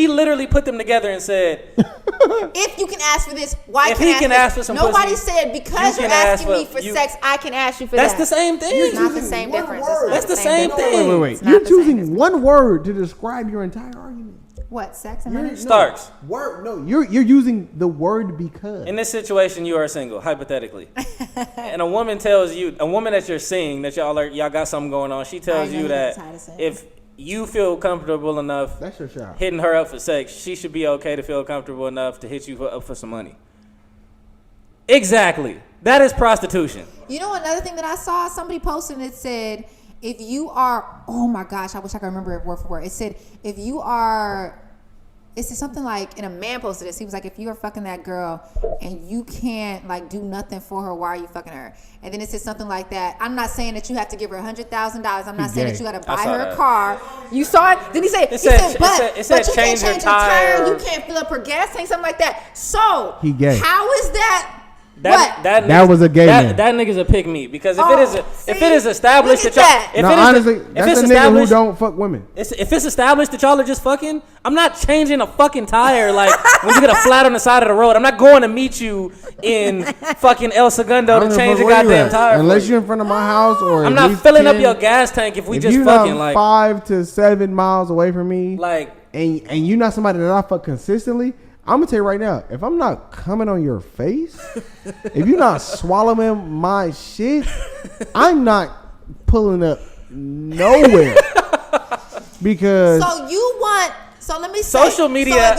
literally put them together and said, If you can ask for this, why If can't he I can ask for some Nobody pussy, said because you you're can ask asking me for- for you- sex, I can ask you for "That's that. the same thing." It's not the same one difference. word. That's the same thing. wait. It's not You're the same choosing difference. one word to describe your entire argument. What, sex and You're- money? no, Starks. Word. No, you're using the word because. In this situation, you are single, hypothetically, and a woman tells you, a woman that you're seeing, that y'all got something going on. She tells I know you you that got tired of saying if you feel comfortable enough That's your shot. hitting her up for sex, she should be okay to feel comfortable enough to hit you up for some money. Exactly. That is prostitution. You know another thing that I saw? Somebody posted and it said, if you are, oh my gosh, I wish I could remember it word for word. It said, if you are, it said something like, and a man posted this. He was like, if you are fucking that girl and you can't like do nothing for her, why are you fucking her? And then it said something like that. I'm not saying that you have to give her $100,000. I'm not saying gay. that you got to I buy saw her a that. car. You saw it? Then he said, It said- but it said you can't change your change your tire. tire. You can't fill up her gas tank, something like that. So He gay. how is that? That That nigga's- was a gay man. That nigga's a pick me because if Oh, it is established look that at y'all, that. if No, it is honestly, if that's it's a nigga who established, don't fuck women. if it's established that y'all are just fucking, I'm not changing a fucking tire like when you get a flat on the side of the road. I'm not going to meet you in fucking El Segundo I don't to give a change fuck your where you goddamn at. tire. for Unless you. you're in front of my house or I'm at not least filling up 10 your gas tank if we if just you're fucking not like 5 to 7 miles away from me, like and you're not somebody that I fuck consistently, I'm gonna tell you right now, if I'm not coming on your face, if you're not swallowing my shit, I'm not pulling up nowhere. Because So you want? So let me say. Social media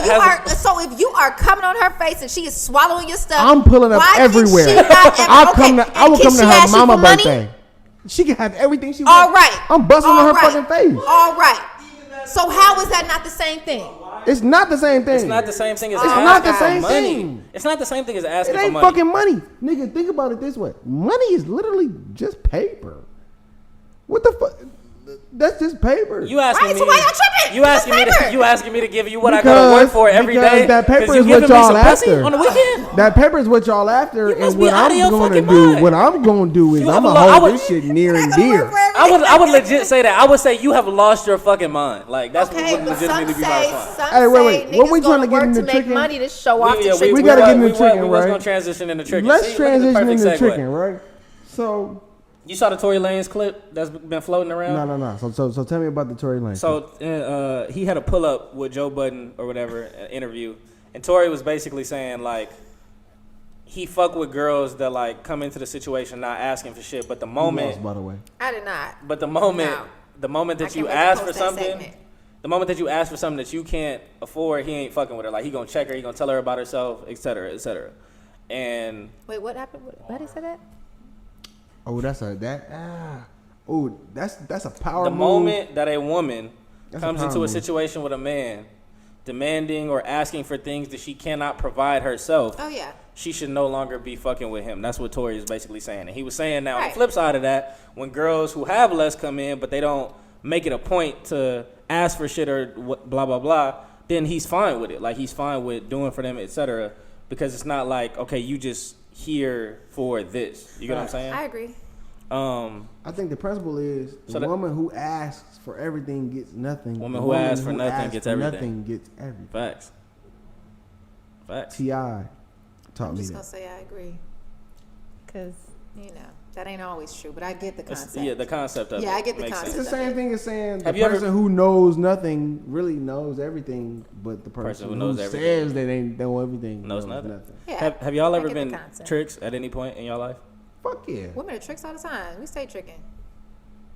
So if you are coming on her face and she is swallowing your stuff, I'm pulling up why can everywhere. she not ever- I okay, will can come to she her ask you mama for money? birthday. She can have everything she All wants. right. I'm busting All on her right. fucking face. All right. So how is that not the same thing? It's not the same thing. it's not the same thing as It's asking not the for same money. thing. It's not the same thing as It asking for ain't money. fucking money. Nigga, think about it this way. Money is literally just paper. What the fuck? That's just paper. You asking Right, me? so why y'all tripping? You It's asking me? paper. You asking me to give you what I gotta work for every because day? that paper 'Cause you is what giving me y'all some pussy after. on the weekend. That paper is what y'all after, You must and be what out of I'm your gonna fucking do, mind. what I'm gonna do is You I'm have a gonna lo- I hold would- this shit near and dear. I would legit say that. I would say you have lost your fucking mind. Like that's Okay, what but some legitimately be my say, response. some Hey, wait, say wait. niggas What we trying gonna to get work in to the make chicken? money to show off the shit. we to gotta the get in world. the chicken, We was right? gonna transition into chicken. Let's See, look at transition perfect into segue. chicken, right? So You saw the Tory Lanez clip that's been floating around. no. So tell me about the Tory Lanez. So he had a pull up with Joe Budden or whatever an interview, and Tory was basically saying like he fuck with girls that like come into the situation not asking for shit, but the You moment, lost, by the way. I did not. but the moment, No. the moment I that can't you wait to ask for post that something, segment. the moment that you ask for something that you can't afford, he ain't fucking with her. Like he gonna check her, he gonna tell her about herself, et cetera, et cetera. And Wait, what happened? Why did he say that? Oh, that's a power the move. moment that a woman That's a comes power into a move. situation with a man demanding or asking for things that she cannot provide herself, Oh yeah. she should no longer be fucking with him. That's what Tory is basically saying. And he was saying now on Right. the flip side of that, when girls who have less come in but they don't make it a point to ask for shit or blah blah blah, then he's fine with it. Like he's fine with doing for them, etc. Because it's not like, okay, you just here for this. You get what I'm saying? I agree. I think the principle is the So that- woman who asks for everything gets nothing. Woman The who asks for who nothing asks gets for everything. Nothing gets everything. Facts. Facts. T.I. taught I'm me just that. gonna say I agree. Cause you know, That ain't always true, but I get the It's- concept. yeah, the concept of it. Yeah, I get the makes concept. It's sense. the same thing as saying the Have you ever- person who knows nothing really knows everything, but the person who who knows says everything they ain't know everything knows nothing. Yeah, Have y'all I ever get the been concept. tricked at any point in your life? Fuck yeah. Women are tricks all the time. We stay tricking.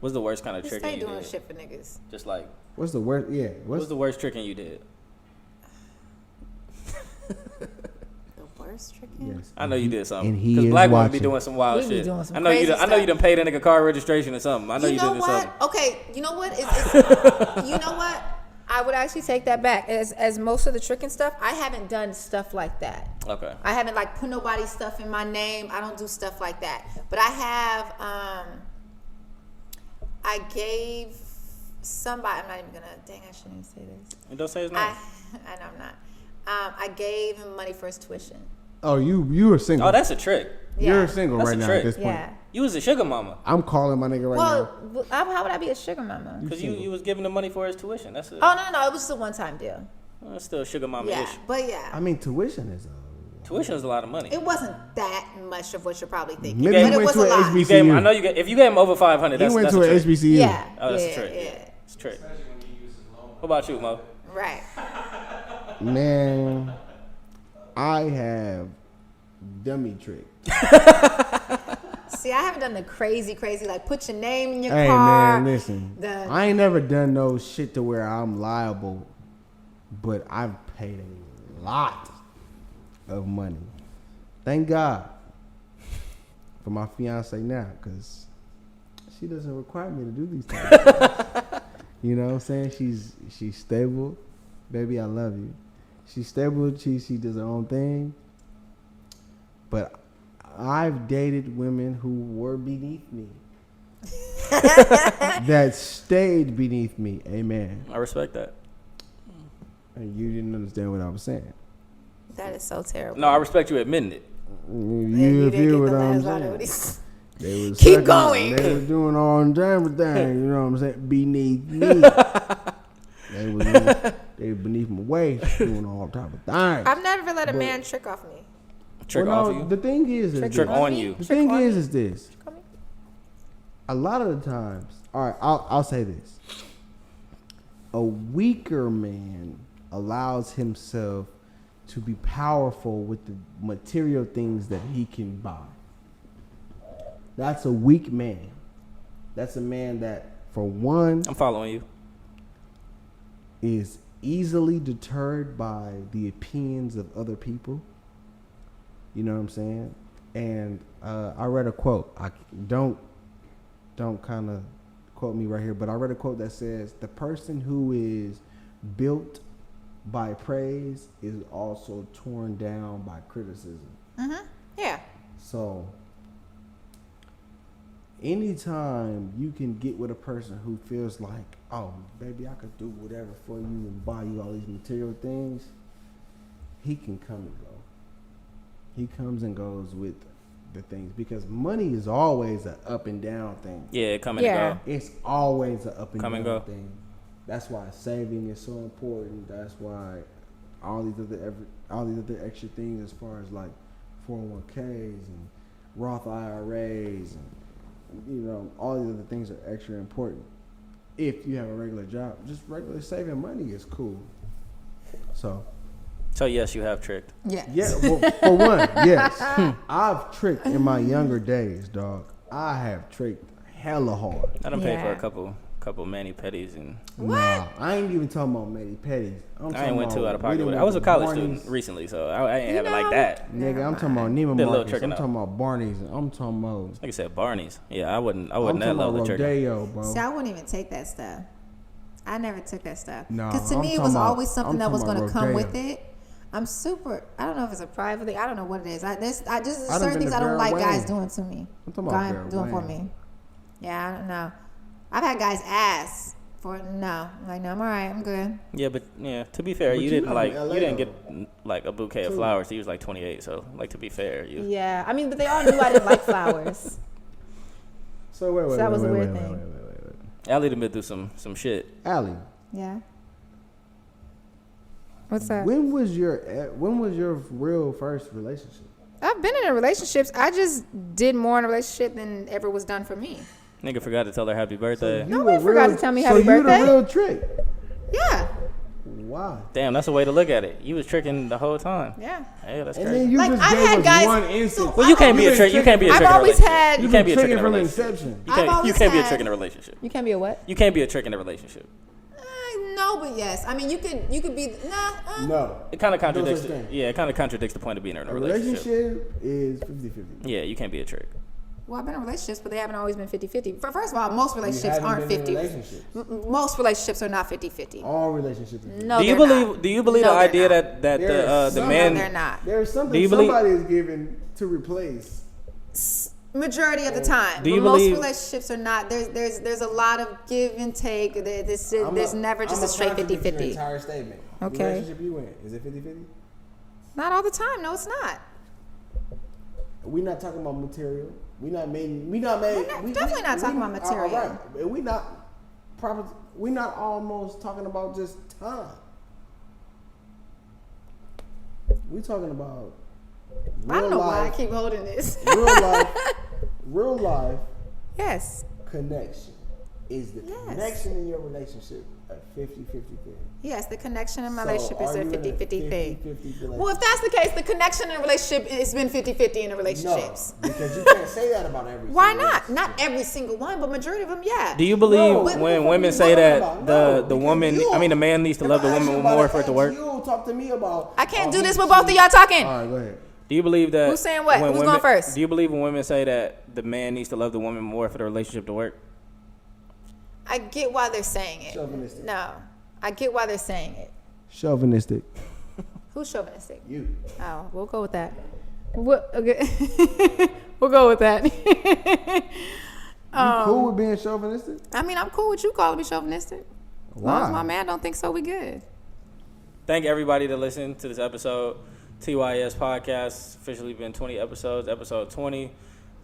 What's the worst kind of We tricking stay you doing did? shit for niggas. Just like, What's the worst? Yeah. what's the worst tricking you did? The worst tricking? Yes. I know you did something. And he Because is black women be watching. doing some wild We be shit. doing some I know you. crazy I know you stuff. done paid a nigga car registration or something. I know you, know did what? something. Okay, you know what? You know what? I would actually take that back. As most of the tricking stuff, I haven't done stuff like that. Okay. I haven't like put nobody's stuff in my name. I don't do stuff like that. But I have. I gave somebody. I'm not even gonna. Dang, I shouldn't even say this. And don't say his name. I know I'm not. I gave him money for his tuition. Oh, you are single. Oh, that's a trick. You're Yeah. single That's right a now trick. at this point. Yeah. You was a sugar mama. I'm calling my nigga right Well, now. how would I be a sugar mama? Because you was giving the money for his tuition. That's a, Oh no, it was just a one-time deal. that's still a sugar mama Yeah, issue. but yeah. I mean, tuition is Tuition is a lot of money. It wasn't that much of what you're probably thinking, Maybe but he it went was to a an lot. HBCU. You gave him, I know you get. If you gave him over 500, He that's went that's to a an trick. HBCU. Yeah, Oh, that's yeah, a trick. yeah. It's a trick. Especially when you use his loan. What about you, Mo? Right. Man, I have dummy trick. See, I haven't done the crazy, like put your name in your Hey car. man, listen. The- I ain't never done no shit to where I'm liable, but I've paid a lot of money. Thank God for my fiance now, because she doesn't require me to do these things. You know what I'm saying? She's stable. Baby, I love you. She's stable. She does her own thing. But I've dated women who were beneath me. That stayed beneath me. Amen. I respect that. And you didn't understand what I was saying. That is so terrible. No, I respect you admitting it. You didn't feel get what the I'm last line of what he saying? said. They was Keep sucking- going. They was doing all the everything. You know what I'm saying? Beneath me. They was beneath my waist, doing all type of things. I've never let a man trick off me. Trick Well, off no, you. the thing is, Trick Trick on on me? you. The Trick thing on is me? this. Trick on me? A lot of the times, all right, I'll say this. A weaker man allows himself to be powerful with the material things that he can buy. That's a weak man. That's a man that, for one, I'm following you. is easily deterred by the opinions of other people. You know what I'm saying? And I read a quote. I don't kind of quote me right here, but I read a quote that says, "The person who is built by praise is also torn down by criticism." Yeah. So anytime you can get with a person who feels like, oh, baby, I could do whatever for you and buy you all these material things, he can come and go. He comes and goes with the things, because money is always an up and down thing. Yeah, come and Yeah. go. It's always an up and Come down and go. thing. That's why saving is so important. That's why all these other extra things, as far as like 401ks and Roth IRAs and all these other things are extra important. If you have a regular job, just regular saving money is cool. So So yes, you have tricked. Yes. yeah, well, for one, yes, I've tricked in my younger days, dog. I have tricked hella hard. I done paid for Yeah. a couple mani pedis, and Nah, I ain't even talking about Matty Petties. I ain't went too out of pocket with it. I was a college student recently, so I ain't having like that. Nigga, I'm talking about Neiman Did a little Marcus. tricking I'm out. talking about Barney's. I'm talking about. Like I said, Barney's. Yeah, I wasn't I'm that talking about level of tricking. Rodeo, bro. See, I wouldn't even take that stuff. I never took that stuff. Nah, Because to I'm me, it talking was about- always something I'm that was talking going to about come rodeo. with it. I don't know if it's a private thing. I don't know what it is. There's I done certain been things to I don't Vera like guys Wang. doing to me. I'm talking about Vera doing for Wang. me. Yeah, I don't know. I've had guys ask for no. I'm like, no, I'm all right. I'm good. Yeah, but yeah, to be fair, But you you didn't live like in LA you didn't though. get like a bouquet of flowers. He was like 28, so like to be fair, you. Yeah, I mean, but they all knew I didn't like flowers. So wait, So that was a weird thing. Allie done been through some shit. Allie, Yeah. What's that? when was your real first relationship? I've been in relationships. I just did more in a relationship than ever was done for me. Nigga forgot to tell her happy birthday. Nobody forgot to tell me happy so you birthday. the real trick. Yeah, Why? Damn, that's a way to look at it. You was tricking the whole time. yeah. Yeah, that's And crazy. then you Like, just I've gave had us guys- one instance. Well, you can't be a trick. You can't be a I've trick in a always relationship. had- You You've can't been be a trick in tricking a from relationship. inception. You I've can't. You always can't be a had- trick in a relationship. You can't be a what? You can't be a trick in a relationship. No, but yes. I mean, you could be No. It kind of No contradicts. such thing. Yeah, it kind of contradicts the point of being in a A relationship. relationship is 50-50. Yeah, you can't be a trick. Well, I've been in relationships, but they haven't always been 50-50. First of all, most relationships haven't aren't been in 50. relationships. Most relationships are not 50-50. All relationships. Are 50-50. No, Do you they're believe? not. Do you believe No, the they're idea not. that There's the some- man? No, they're not. There's Do something you believe- somebody is given to replace. Majority of the time. Do you But believe- most relationships are not. There's a lot of give and take. There's never just a straight 50-50. Entire statement. Okay. The relationship you in, is it 50-50? Not all the time. No, it's not. We're not talking about material. We're definitely not talking about material. All right. We're not almost talking about just time. We're talking about real I don't know why I life, keep holding this. real life Yes. connection. Is the Yes. connection in your relationship a 50-50 thing? Yes, the connection in my So relationship is are a you in 50-50 thing. 50-50 Well, if that's the case, the connection in a relationship has been 50-50 in the relationships. No, because you can't say that about every. Why single not? relationship. Not every single one, but majority of them, yeah. Do you believe No, when what women you say talking that about? the No, the because woman, you- I mean the man needs to if love the I ask woman you about more an for it to ex, work? You talk to me about. I can't do he this with both of y'all talking. All right, go ahead. Do you believe that? Who's saying what? when Who's women- going first? Do you believe when women say that the man needs to love the woman more for the relationship to work? I get why they're saying it. Chauvinistic. No, I get why they're saying it. Chauvinistic. Who's chauvinistic? You. Oh, we'll go with that. Okay. We'll go with that. You cool with being chauvinistic? I mean, I'm cool with you calling me chauvinistic. As long as Why? my man don't think so, we good. Thank everybody that listened to this episode. TYS Podcast officially been 20 episodes. Episode 20.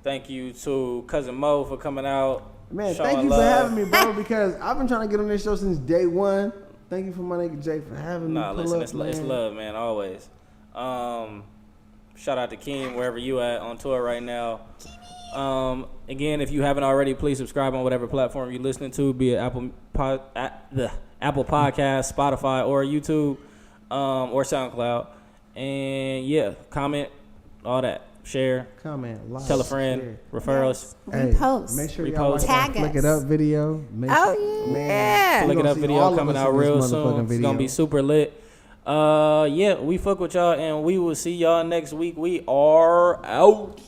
Thank you to Cousin Mo for coming out. Man, showing thank you for love. having me, bro. Because I've been trying to get on this show since day one. Thank you for my nigga Jay for having Nah, me. listen, Pull up, it's man. love, man, always. Shout out to Keem, wherever you at, on tour right now. Again, if you haven't already, please subscribe on whatever platform you're listening to, be it Apple Podcast, Spotify, or YouTube, or SoundCloud. And yeah, comment, all that. Share, Comment, like, tell a friend, share. refer us. Hey, Repost. make sure Repost. y'all watch that Tag Flick us. It Up video. Make Oh, sure- yeah. you Flick It gonna Up see video all of coming us out in this real motherfucking soon. It's video. gonna be super lit. Yeah, we fuck with y'all, and we will see y'all next week. We are out.